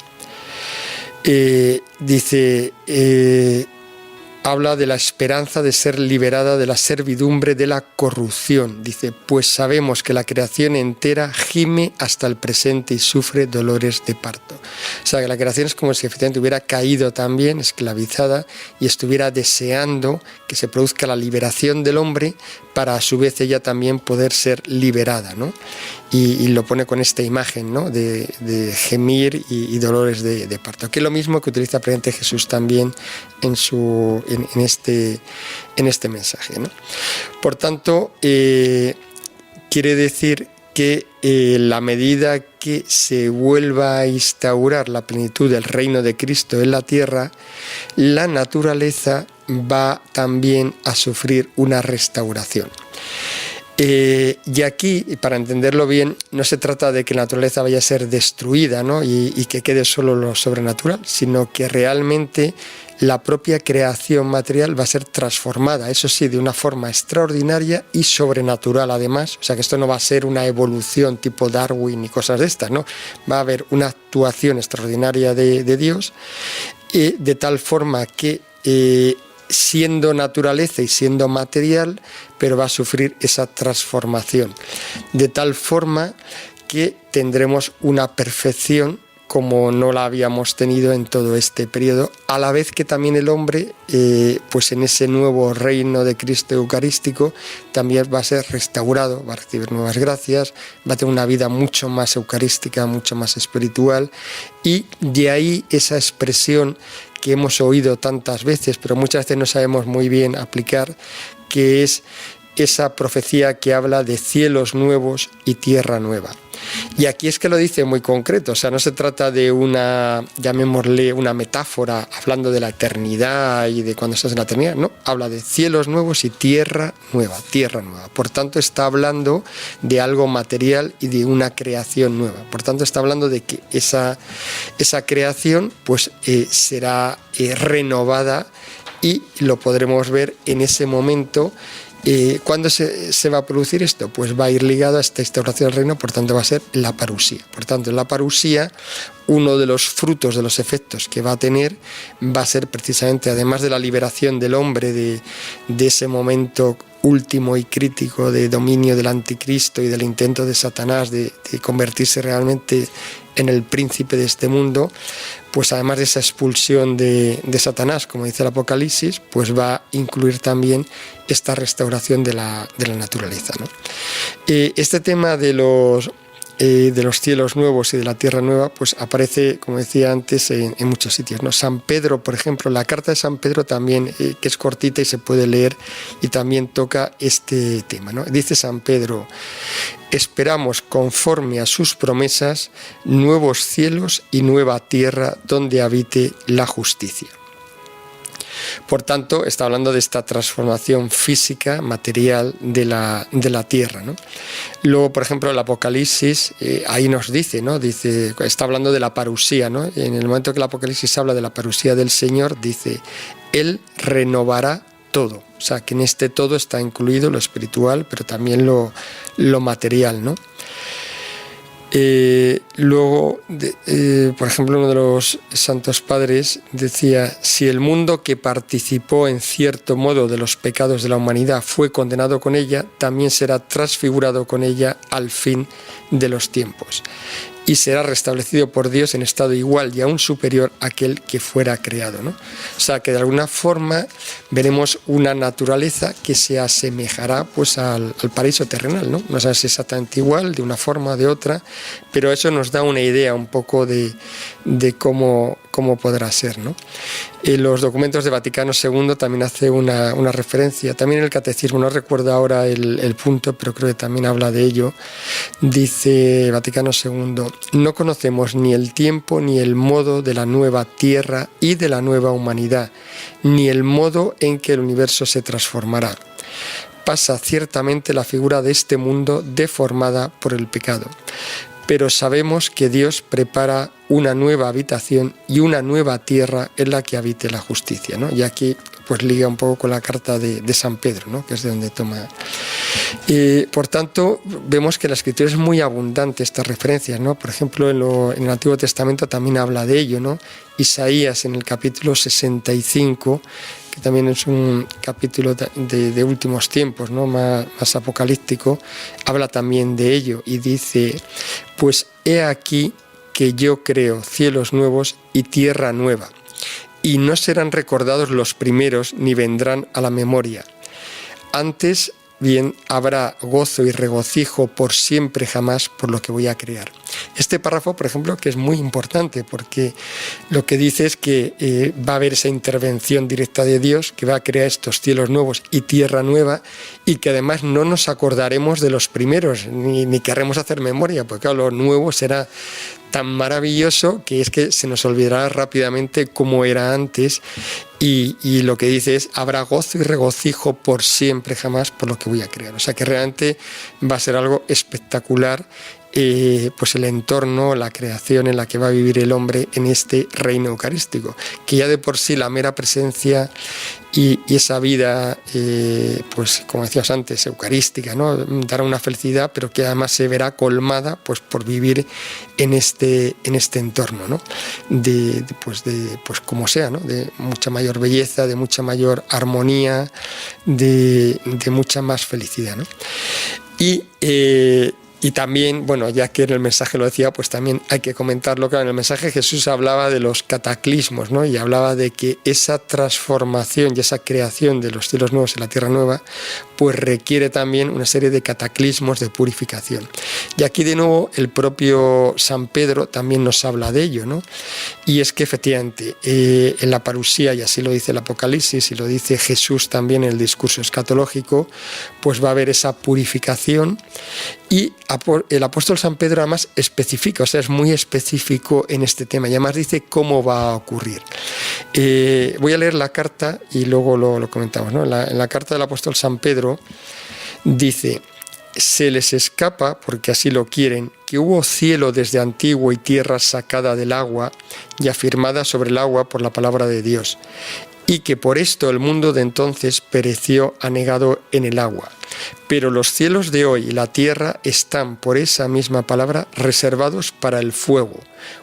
[SPEAKER 3] Habla de la esperanza de ser liberada de la servidumbre de la corrupción. Dice, pues sabemos que la creación entera gime hasta el presente y sufre dolores de parto. O sea, que la creación es como si efectivamente hubiera caído también, esclavizada, y estuviera deseando que se produzca la liberación del hombre para a su vez ella también poder ser liberada, ¿no? Y lo pone con esta imagen, ¿no? de gemir y dolores de parto, que es lo mismo que utiliza previamente Jesús también en este mensaje, ¿no? Por tanto, quiere decir que la medida que se vuelva a instaurar la plenitud del reino de Cristo en la tierra, la naturaleza va también a sufrir una restauración. Y aquí, para entenderlo bien, no se trata de que la naturaleza vaya a ser destruida, ¿no? y que quede solo lo sobrenatural, sino que realmente la propia creación material va a ser transformada, eso sí, de una forma extraordinaria y sobrenatural además. O sea que esto no va a ser una evolución tipo Darwin y cosas de estas, ¿no? Va a haber una actuación extraordinaria de Dios, de tal forma que siendo naturaleza y siendo material, pero va a sufrir esa transformación, de tal forma que tendremos una perfección como no la habíamos tenido en todo este periodo, a la vez que también el hombre, pues en ese nuevo reino de Cristo eucarístico, también va a ser restaurado, va a recibir nuevas gracias, va a tener una vida mucho más eucarística, mucho más espiritual, y de ahí esa expresión que hemos oído tantas veces, pero muchas veces no sabemos muy bien aplicar, que es esa profecía que habla de cielos nuevos y tierra nueva. Y aquí es que lo dice muy concreto, o sea, no se trata de una, llamémosle, una metáfora hablando de la eternidad y de cuando estás en la eternidad, no, habla de cielos nuevos y tierra nueva. Por tanto, está hablando de algo material y de una creación nueva. Por tanto, está hablando de que esa creación pues será renovada, y lo podremos ver en ese momento. ¿Cuándo se va a producir esto? Pues va a ir ligado a esta instauración del reino, por tanto va a ser la parusía. Por tanto, en la parusía, uno de los frutos, de los efectos que va a tener, va a ser precisamente, además de la liberación del hombre de ese momento último y crítico de dominio del anticristo y del intento de Satanás de convertirse realmente en el príncipe de este mundo, pues además de esa expulsión de Satanás, como dice el Apocalipsis, pues va a incluir también esta restauración de la naturaleza, ¿no? Este tema de los cielos nuevos y de la tierra nueva, pues aparece, como decía antes, en muchos sitios, ¿no? San Pedro, por ejemplo, la carta de San Pedro también, que es cortita y se puede leer, y también toca este tema, ¿no? Dice San Pedro: esperamos, conforme a sus promesas, nuevos cielos y nueva tierra donde habite la justicia. Por tanto, está hablando de esta transformación física, material de la tierra, ¿no? Luego, por ejemplo, el Apocalipsis, ahí nos dice, ¿no? Está hablando de la parusía, ¿no? En el momento que el Apocalipsis habla de la parusía del Señor, dice: Él renovará todo. O sea, que en este todo está incluido lo espiritual, pero también lo material, ¿no? Luego, por ejemplo, uno de los santos padres decía: si el mundo que participó en cierto modo de los pecados de la humanidad fue condenado con ella, también será transfigurado con ella al fin de los tiempos, y será restablecido por Dios en estado igual y aún superior a aquel que fuera creado, ¿no? O sea, que de alguna forma veremos una naturaleza que se asemejará pues al paraíso terrenal, ¿no? No sabemos si exactamente igual, de una forma o de otra, pero eso nos da una idea un poco de cómo podrá ser, ¿no? Los documentos de Vaticano II también hace una referencia, también el catecismo, no recuerdo ahora el punto, pero creo que también habla de ello. Dice Vaticano II: no conocemos ni el tiempo ni el modo de la nueva tierra y de la nueva humanidad, ni el modo en que el universo se transformará. Pasa ciertamente la figura de este mundo deformada por el pecado, pero sabemos que Dios prepara una nueva habitación y una nueva tierra en la que habite la justicia, ¿no? Y aquí pues liga un poco con la carta de San Pedro, ¿no? Que es de donde toma. Por tanto, vemos que la Escritura es muy abundante estas referencias, ¿no? Por ejemplo, en el Antiguo Testamento también habla de ello, ¿no? Isaías, en el capítulo 65, que también es un capítulo de últimos tiempos, ¿no? Más apocalíptico, habla también de ello y dice: pues he aquí que yo creo cielos nuevos y tierra nueva, y no serán recordados los primeros ni vendrán a la memoria. Antes bien habrá gozo y regocijo por siempre jamás por lo que voy a crear. Este párrafo, por ejemplo, que es muy importante, porque lo que dice es que va a haber esa intervención directa de Dios, que va a crear estos cielos nuevos y tierra nueva, y que además no nos acordaremos de los primeros, ni querremos hacer memoria, porque claro, lo nuevo será tan maravilloso que es que se nos olvidará rápidamente cómo era antes, y lo que dice es: habrá gozo y regocijo por siempre jamás por lo que voy a crear. O sea que realmente va a ser algo espectacular, pues el entorno, la creación en la que va a vivir el hombre en este reino eucarístico, que ya de por sí la mera presencia y esa vida, pues como decías antes, eucarística, ¿no? Dará una felicidad, pero que además se verá colmada pues por vivir en este entorno, ¿no? Pues como sea, ¿no? De mucha mayor belleza, de mucha mayor armonía, de mucha más felicidad, ¿no? Y también, bueno, ya que en el mensaje lo decía, pues también hay que comentarlo. Claro, en el mensaje Jesús hablaba de los cataclismos, ¿no? Y hablaba de que esa transformación y esa creación de los cielos nuevos y la tierra nueva, pues requiere también una serie de cataclismos de purificación. Y aquí de nuevo el propio San Pedro también nos habla de ello, ¿no? Y es que efectivamente en la parusía, y así lo dice el Apocalipsis y lo dice Jesús también en el discurso escatológico, pues va a haber esa purificación. Y el apóstol San Pedro además especifica, o sea, es muy específico en este tema y además dice cómo va a ocurrir. Voy a leer la carta y luego lo comentamos, ¿no? En la carta del apóstol San Pedro dice: se les escapa, porque así lo quieren, que hubo cielo desde antiguo y tierra sacada del agua y afirmada sobre el agua por la palabra de Dios, y que por esto el mundo de entonces pereció anegado en el agua. Pero los cielos de hoy y la tierra están, por esa misma palabra, reservados para el fuego,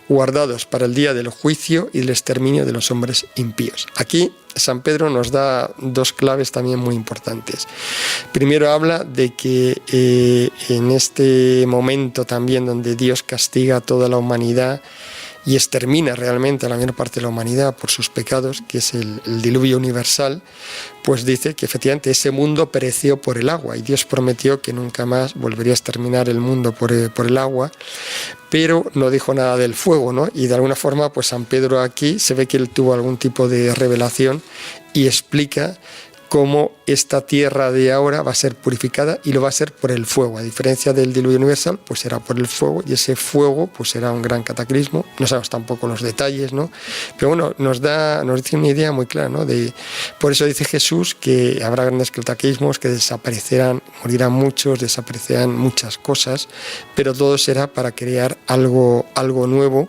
[SPEAKER 3] guardados para el día del juicio y el exterminio de los hombres impíos. Aquí San Pedro nos da dos claves también muy importantes. Primero habla de que en este momento también donde Dios castiga a toda la humanidad y extermina realmente a la mayor parte de la humanidad por sus pecados, que es el diluvio universal, pues dice que efectivamente ese mundo pereció por el agua y Dios prometió que nunca más volvería a exterminar el mundo por el agua, pero no dijo nada del fuego, ¿no? Y de alguna forma pues San Pedro aquí se ve que él tuvo algún tipo de revelación y explica cómo esta tierra de ahora va a ser purificada y lo va a ser por el fuego. A diferencia del diluvio universal, pues será por el fuego, y ese fuego pues será un gran cataclismo. No sabemos tampoco los detalles, ¿no? Pero bueno, nos dice una idea muy clara, ¿no? Por eso dice Jesús que habrá grandes cataclismos, que desaparecerán, morirán muchos, desaparecerán muchas cosas, pero todo será para crear algo nuevo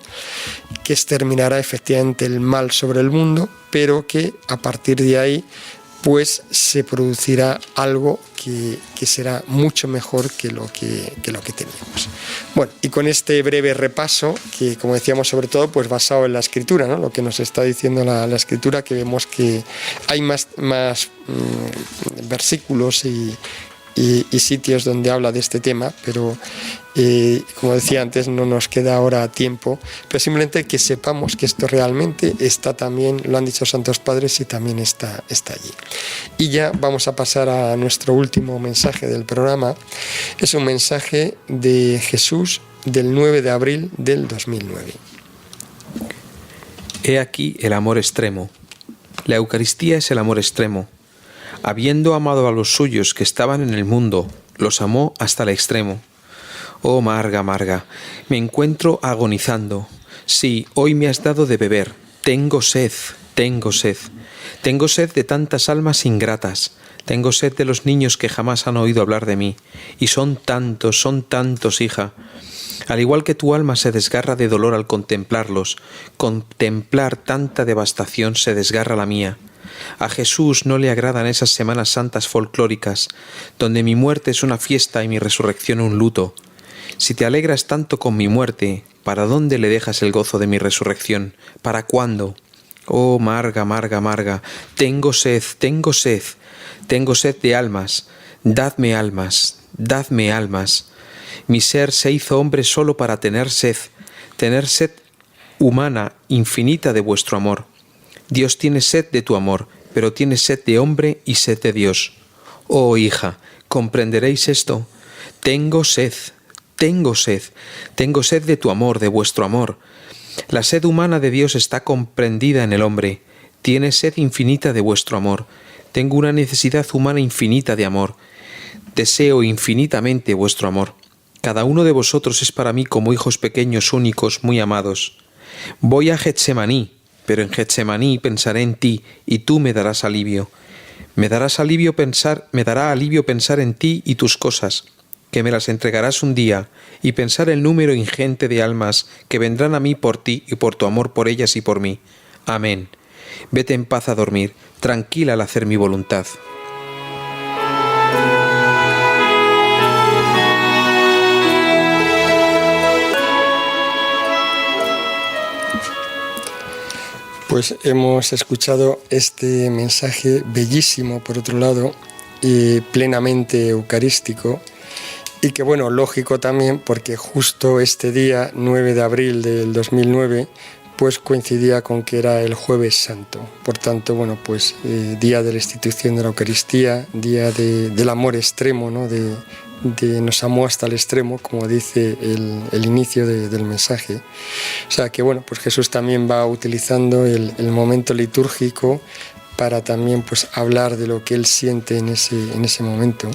[SPEAKER 3] que exterminará efectivamente el mal sobre el mundo, pero que a partir de ahí pues se producirá algo que será mucho mejor que lo que teníamos. Bueno, y con este breve repaso, que como decíamos sobre todo pues basado en la Escritura, ¿no? Lo que nos está diciendo la Escritura, que vemos que hay más versículos y sitios donde habla de este tema, pero como decía antes, no nos queda ahora tiempo, pero simplemente que sepamos que esto realmente está también, lo han dicho los Santos Padres, y también está allí. Y ya vamos a pasar a nuestro último mensaje del programa. Es un mensaje de Jesús del 9 de abril del 2009.
[SPEAKER 4] He aquí el amor extremo. La Eucaristía es el amor extremo. Habiendo amado a los suyos que estaban en el mundo, los amó hasta el extremo. Oh Marga, Marga, me encuentro agonizando. Sí, hoy me has dado de beber. Tengo sed, tengo sed. Tengo sed de tantas almas ingratas. Tengo sed de los niños que jamás han oído hablar de mí. Y son tantos, hija. Al igual que tu alma se desgarra de dolor al contemplarlos, contemplar tanta devastación se desgarra la mía. A Jesús no le agradan esas Semanas Santas folclóricas, donde mi muerte es una fiesta y mi resurrección un luto. Si te alegras tanto con mi muerte, ¿para dónde le dejas el gozo de mi resurrección? ¿Para cuándo? Oh, Marga, Marga, Marga, tengo sed, tengo sed, tengo sed de almas. Dadme almas, dadme almas. Mi ser se hizo hombre solo para tener sed humana, infinita de vuestro amor. Dios tiene sed de tu amor, pero tiene sed de hombre y sed de Dios. Oh hija, ¿comprenderéis esto? Tengo sed, tengo sed, tengo sed de tu amor, de vuestro amor. La sed humana de Dios está comprendida en el hombre. Tiene sed infinita de vuestro amor. Tengo una necesidad humana infinita de amor. Deseo infinitamente vuestro amor. Cada uno de vosotros es para mí como hijos pequeños, únicos, muy amados. Voy a Getsemaní, pero en Getsemaní pensaré en ti y tú me darás alivio. Me dará alivio pensar en ti y tus cosas, que me las entregarás un día, y pensar el número ingente de almas que vendrán a mí por ti y por tu amor por ellas y por mí. Amén. Vete en paz a dormir, tranquila al hacer mi voluntad.
[SPEAKER 3] Pues hemos escuchado este mensaje bellísimo, por otro lado, y plenamente eucarístico, y que bueno, lógico también, porque justo este día, 9 de abril del 2009, pues coincidía con que era el Jueves Santo. Por tanto, bueno, pues día de la institución de la Eucaristía, día del amor extremo, ¿no? De nos amó hasta el extremo, como dice el inicio del mensaje. O sea que bueno, pues Jesús también va utilizando el momento litúrgico para también pues hablar de lo que él siente en ese momento.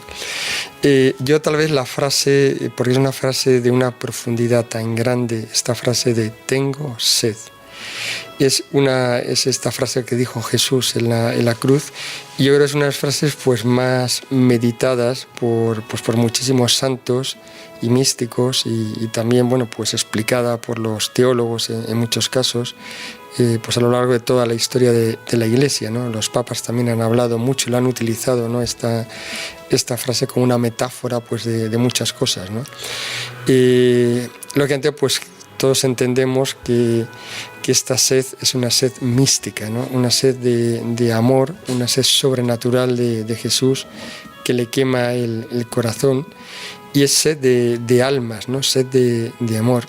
[SPEAKER 3] Yo tal vez la frase, porque es una frase de una profundidad tan grande, esta frase de tengo sed. Es esta frase que dijo Jesús en la cruz, y yo creo que es una de las frases pues más meditadas por muchísimos santos y místicos, y también bueno, pues explicada por los teólogos en muchos casos, pues a lo largo de toda la historia de la Iglesia, ¿no? Los papas también han hablado mucho, lo han utilizado, ¿no? Esta frase como una metáfora pues de muchas cosas, ¿no? Lógicamente pues todos entendemos que esta sed es una sed mística, ¿no? Una sed de amor, una sed sobrenatural de Jesús que le quema el corazón, y es sed de almas, ¿no? Sed de amor.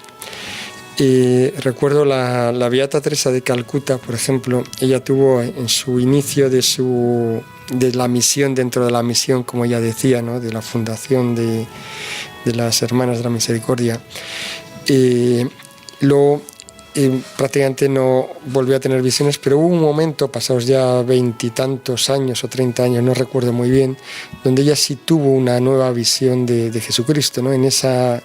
[SPEAKER 3] Recuerdo la Beata Teresa de Calcuta, por ejemplo, ella tuvo en su inicio de la misión, dentro de la misión, como ella decía, ¿no? De la fundación de las Hermanas de la Misericordia, luego prácticamente no volvió a tener visiones, pero hubo un momento, pasados ya 20 y tantos años o 30 años, no recuerdo muy bien, donde ella sí tuvo una nueva visión de Jesucristo, ¿no? En esa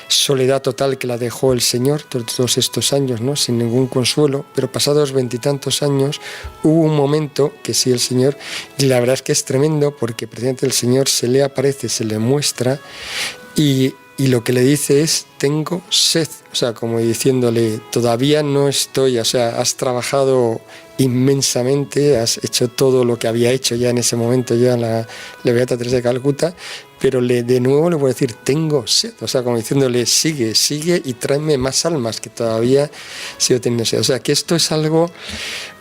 [SPEAKER 3] soledad total que la dejó el Señor todos estos años, ¿no? Sin ningún consuelo, pero pasados 20 y tantos años hubo un momento que sí el Señor, y la verdad es que es tremendo, porque precisamente el Señor se le aparece, se le muestra, y y lo que le dice es: tengo sed, o sea, como diciéndole, todavía no estoy, o sea, has trabajado inmensamente, has hecho todo lo que había hecho ya en ese momento ya la Beata Teresa de Calcuta, pero de nuevo le voy a decir: tengo sed, o sea, como diciéndole, sigue y tráeme más almas, que todavía sigo teniendo sed. O sea, que esto es algo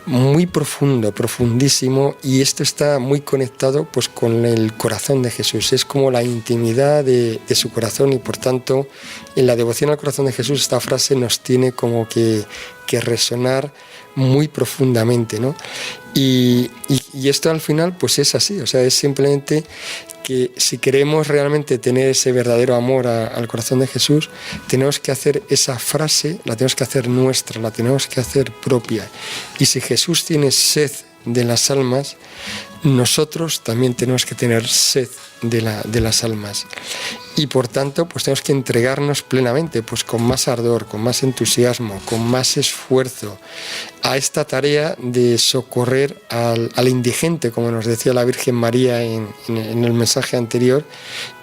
[SPEAKER 3] muy profundo, profundísimo, y esto está muy conectado pues con el corazón de Jesús. Es como la intimidad de su corazón, y por tanto en la devoción al corazón de Jesús esta frase nos tiene como que resonar muy profundamente, ¿no? Y esto al final pues es así, o sea, es simplemente que si queremos realmente tener ese verdadero amor al corazón de Jesús, tenemos que hacer esa frase, la tenemos que hacer nuestra, la tenemos que hacer propia. Y si Jesús tiene sed de las almas, nosotros también tenemos que tener sed de las almas. Y por tanto, pues tenemos que entregarnos plenamente, pues con más ardor, con más entusiasmo, con más esfuerzo, a esta tarea de socorrer al indigente, como nos decía la Virgen María en el mensaje anterior,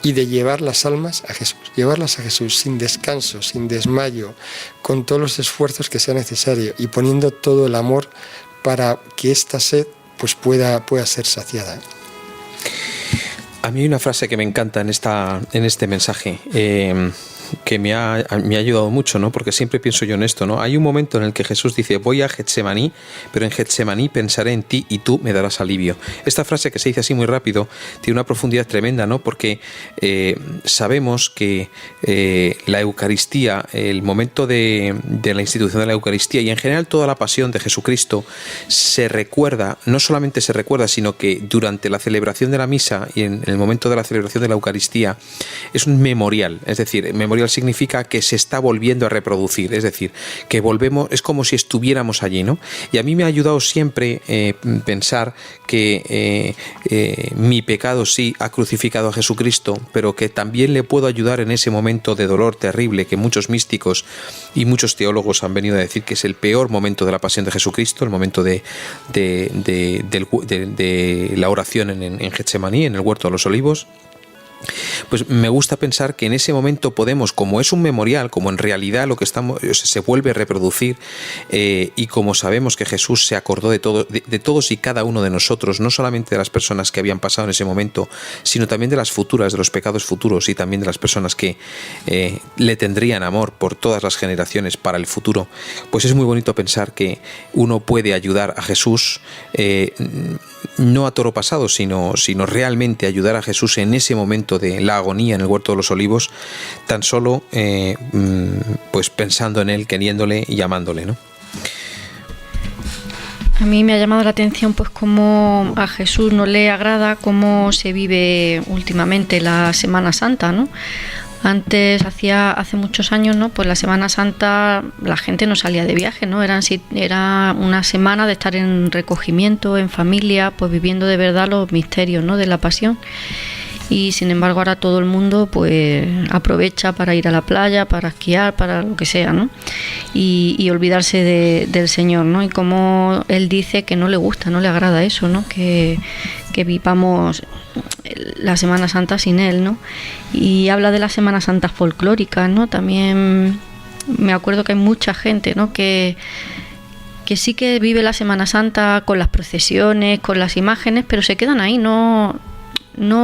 [SPEAKER 3] y de llevar las almas a Jesús, llevarlas a Jesús sin descanso, sin desmayo, con todos los esfuerzos que sea necesario, y poniendo todo el amor para que esta sed pues pueda ser saciada.
[SPEAKER 4] A mí hay una frase que me encanta en este mensaje, que me ha ayudado mucho, ¿no? Porque siempre pienso yo en esto, ¿no? Hay un momento en el que Jesús dice: voy a Getsemaní, pero en Getsemaní pensaré en ti y tú me darás alivio. Esta frase, que se dice así muy rápido, tiene una profundidad tremenda, ¿no? Porque sabemos que la Eucaristía, el momento de la institución de la Eucaristía y en general toda la pasión de Jesucristo se recuerda, no solamente se recuerda, sino que durante la celebración de la misa y en el momento de la celebración de la Eucaristía es un memorial, es decir, memorial significa que se está volviendo a reproducir, es decir, que volvemos, es como si estuviéramos allí, ¿no? Y a mí me ha ayudado siempre pensar que mi pecado sí ha crucificado a Jesucristo, pero que también le puedo ayudar en ese momento de dolor terrible que muchos místicos y muchos teólogos han venido a decir que es el peor momento de la pasión de Jesucristo, el momento de la oración en Getsemaní, en el huerto de los olivos. Pues me gusta pensar que en ese momento podemos, como es un memorial, como en realidad lo que estamos se vuelve a reproducir, y como sabemos que Jesús se acordó de todos y cada uno de nosotros, no solamente de las personas que habían pasado en ese momento, sino también de las futuras, de los pecados futuros, y también de las personas que le tendrían amor por todas las generaciones para el futuro, pues es muy bonito pensar que uno puede ayudar a Jesús, no a toro pasado, sino realmente ayudar a Jesús en ese momento de la agonía en el huerto de los olivos, tan solo pues pensando en él, queriéndole y amándole, ¿no?
[SPEAKER 5] A mí me ha llamado la atención pues cómo a Jesús no le agrada cómo se vive últimamente la Semana Santa, ¿no? Antes, hace muchos años, ¿no? Pues la Semana Santa la gente no salía de viaje, ¿no? Era una semana de estar en recogimiento, en familia, pues viviendo de verdad los misterios, ¿no? De la pasión. Y sin embargo ahora todo el mundo pues aprovecha para ir a la playa, para esquiar, para lo que sea, ¿no? Y olvidarse del Señor, ¿no? Y como Él dice que no le gusta, no le agrada eso, ¿no? Que vivamos la Semana Santa sin Él, ¿no? Y habla de las Semanas Santas folclóricas, ¿no? También me acuerdo que hay mucha gente, ¿no? Que sí que vive la Semana Santa con las procesiones, con las imágenes, pero se quedan ahí, no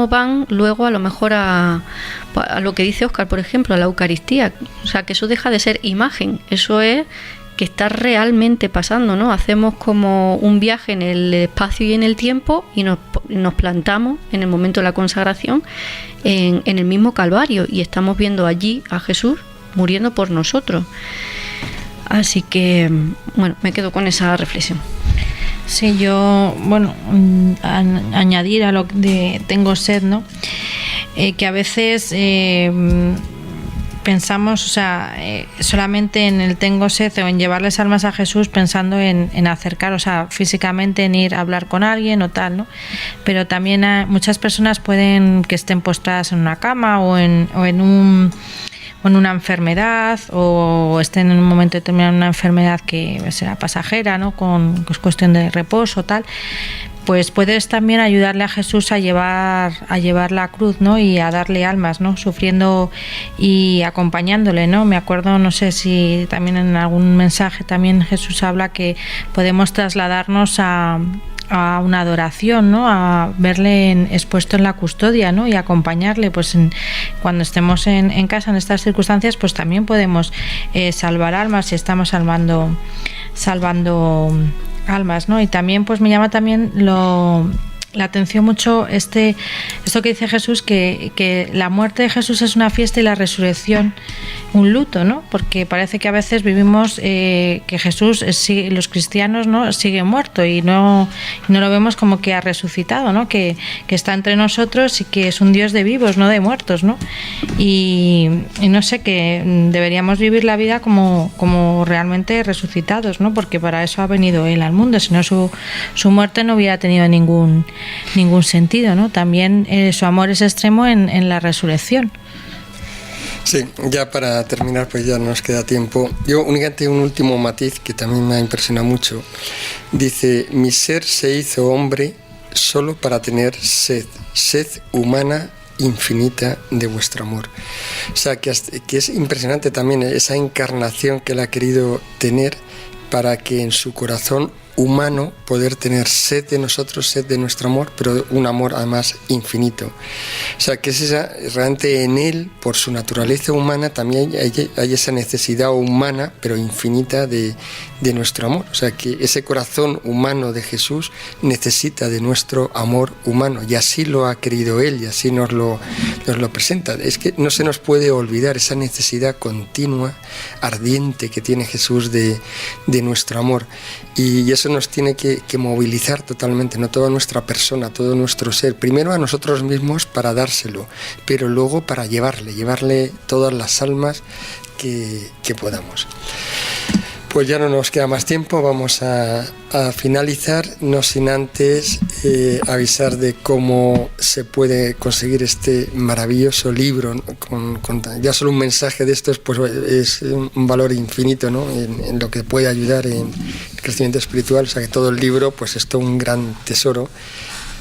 [SPEAKER 5] van luego a lo mejor a lo que dice Óscar, por ejemplo, a la Eucaristía. O sea, que eso deja de ser imagen, eso es que está realmente pasando, ¿no? Hacemos como un viaje en el espacio y en el tiempo y nos plantamos en el momento de la consagración en el mismo Calvario y estamos viendo allí a Jesús muriendo por nosotros. Así que, bueno, me quedo con esa reflexión.
[SPEAKER 6] Sí, yo, bueno, añadir a lo de tengo sed, ¿no? Que a veces pensamos, o sea, solamente en el tengo sed o en llevarles almas a Jesús pensando en acercar, o sea, físicamente en ir a hablar con alguien o tal, ¿no? Pero también muchas personas pueden que estén postradas en una cama o en en una enfermedad o estén en un momento determinado en una enfermedad que será pasajera, ¿no? Es cuestión de reposo, tal, pues puedes también ayudarle a Jesús a llevar la cruz, ¿no? Y a darle almas, ¿no? Sufriendo y acompañándole, ¿no? Me acuerdo, no sé si también en algún mensaje también Jesús habla que podemos trasladarnos a una adoración, ¿no? A verle expuesto en la custodia, ¿no? Y acompañarle, pues cuando estemos en casa en estas circunstancias, pues también podemos salvar almas si estamos salvando almas, ¿no? Y también pues me llama también la atención mucho esto que dice Jesús, que la muerte de Jesús es una fiesta y la resurrección un luto, ¿no? Porque parece que a veces vivimos que Jesús, los cristianos, ¿no? Sigue muerto y no lo vemos como que ha resucitado, ¿no? Que está entre nosotros y que es un Dios de vivos, no de muertos, ¿no? Y no sé, que deberíamos vivir la vida como realmente resucitados, ¿no? Porque para eso ha venido Él al mundo, si no su muerte no hubiera tenido ningún sentido, ¿no? También su amor es extremo en la resurrección.
[SPEAKER 3] Sí, ya para terminar, pues ya nos queda tiempo. Yo únicamente un último matiz que también me ha impresionado mucho. Dice: mi ser se hizo hombre solo para tener sed humana infinita de vuestro amor. O sea, que es impresionante también esa encarnación que él ha querido tener para que en su corazón humano poder tener sed de nosotros, sed de nuestro amor, pero un amor además infinito. O sea, que es realmente en él, por su naturaleza humana, también hay esa necesidad humana, pero infinita de nuestro amor. O sea, que ese corazón humano de Jesús necesita de nuestro amor humano, y así lo ha querido él, y así nos lo presenta. Es que no se nos puede olvidar esa necesidad continua, ardiente que tiene Jesús de nuestro amor. Y eso nos tiene que movilizar totalmente, no toda nuestra persona, todo nuestro ser. Primero a nosotros mismos para dárselo, pero luego para llevarle todas las almas que podamos. Pues ya no nos queda más tiempo, vamos a finalizar, no sin antes avisar de cómo se puede conseguir este maravilloso libro, ¿no? Con ya solo un mensaje de estos, pues es un valor infinito, ¿no? En lo que puede ayudar en el crecimiento espiritual. O sea, que todo el libro pues es todo un gran tesoro.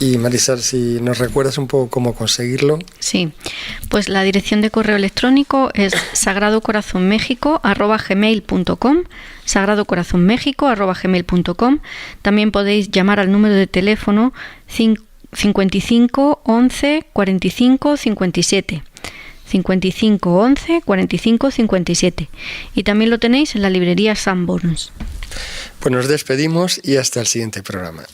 [SPEAKER 3] Y Marisol, si nos recuerdas un poco cómo conseguirlo.
[SPEAKER 5] Sí, pues la dirección de correo electrónico es sagradocorazonmexico@gmail.com, sagradocorazonmexico@gmail.com. También podéis llamar al número de teléfono 55 11 45 57. 55 11 45 57. Y también lo tenéis en la librería Sanborns.
[SPEAKER 3] Pues nos despedimos y hasta el siguiente programa.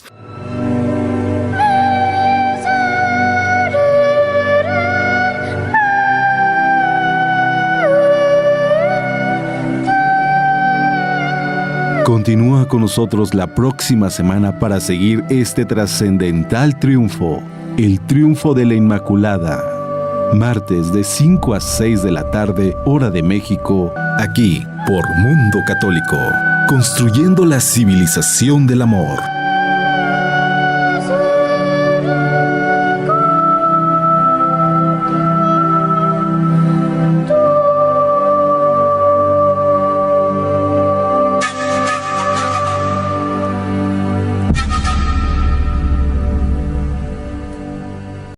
[SPEAKER 2] Continúa con nosotros la próxima semana para seguir este trascendental triunfo, el triunfo de la Inmaculada. Martes de 5 a 6 de la tarde, hora de México, aquí por Mundo Católico, construyendo la civilización del amor.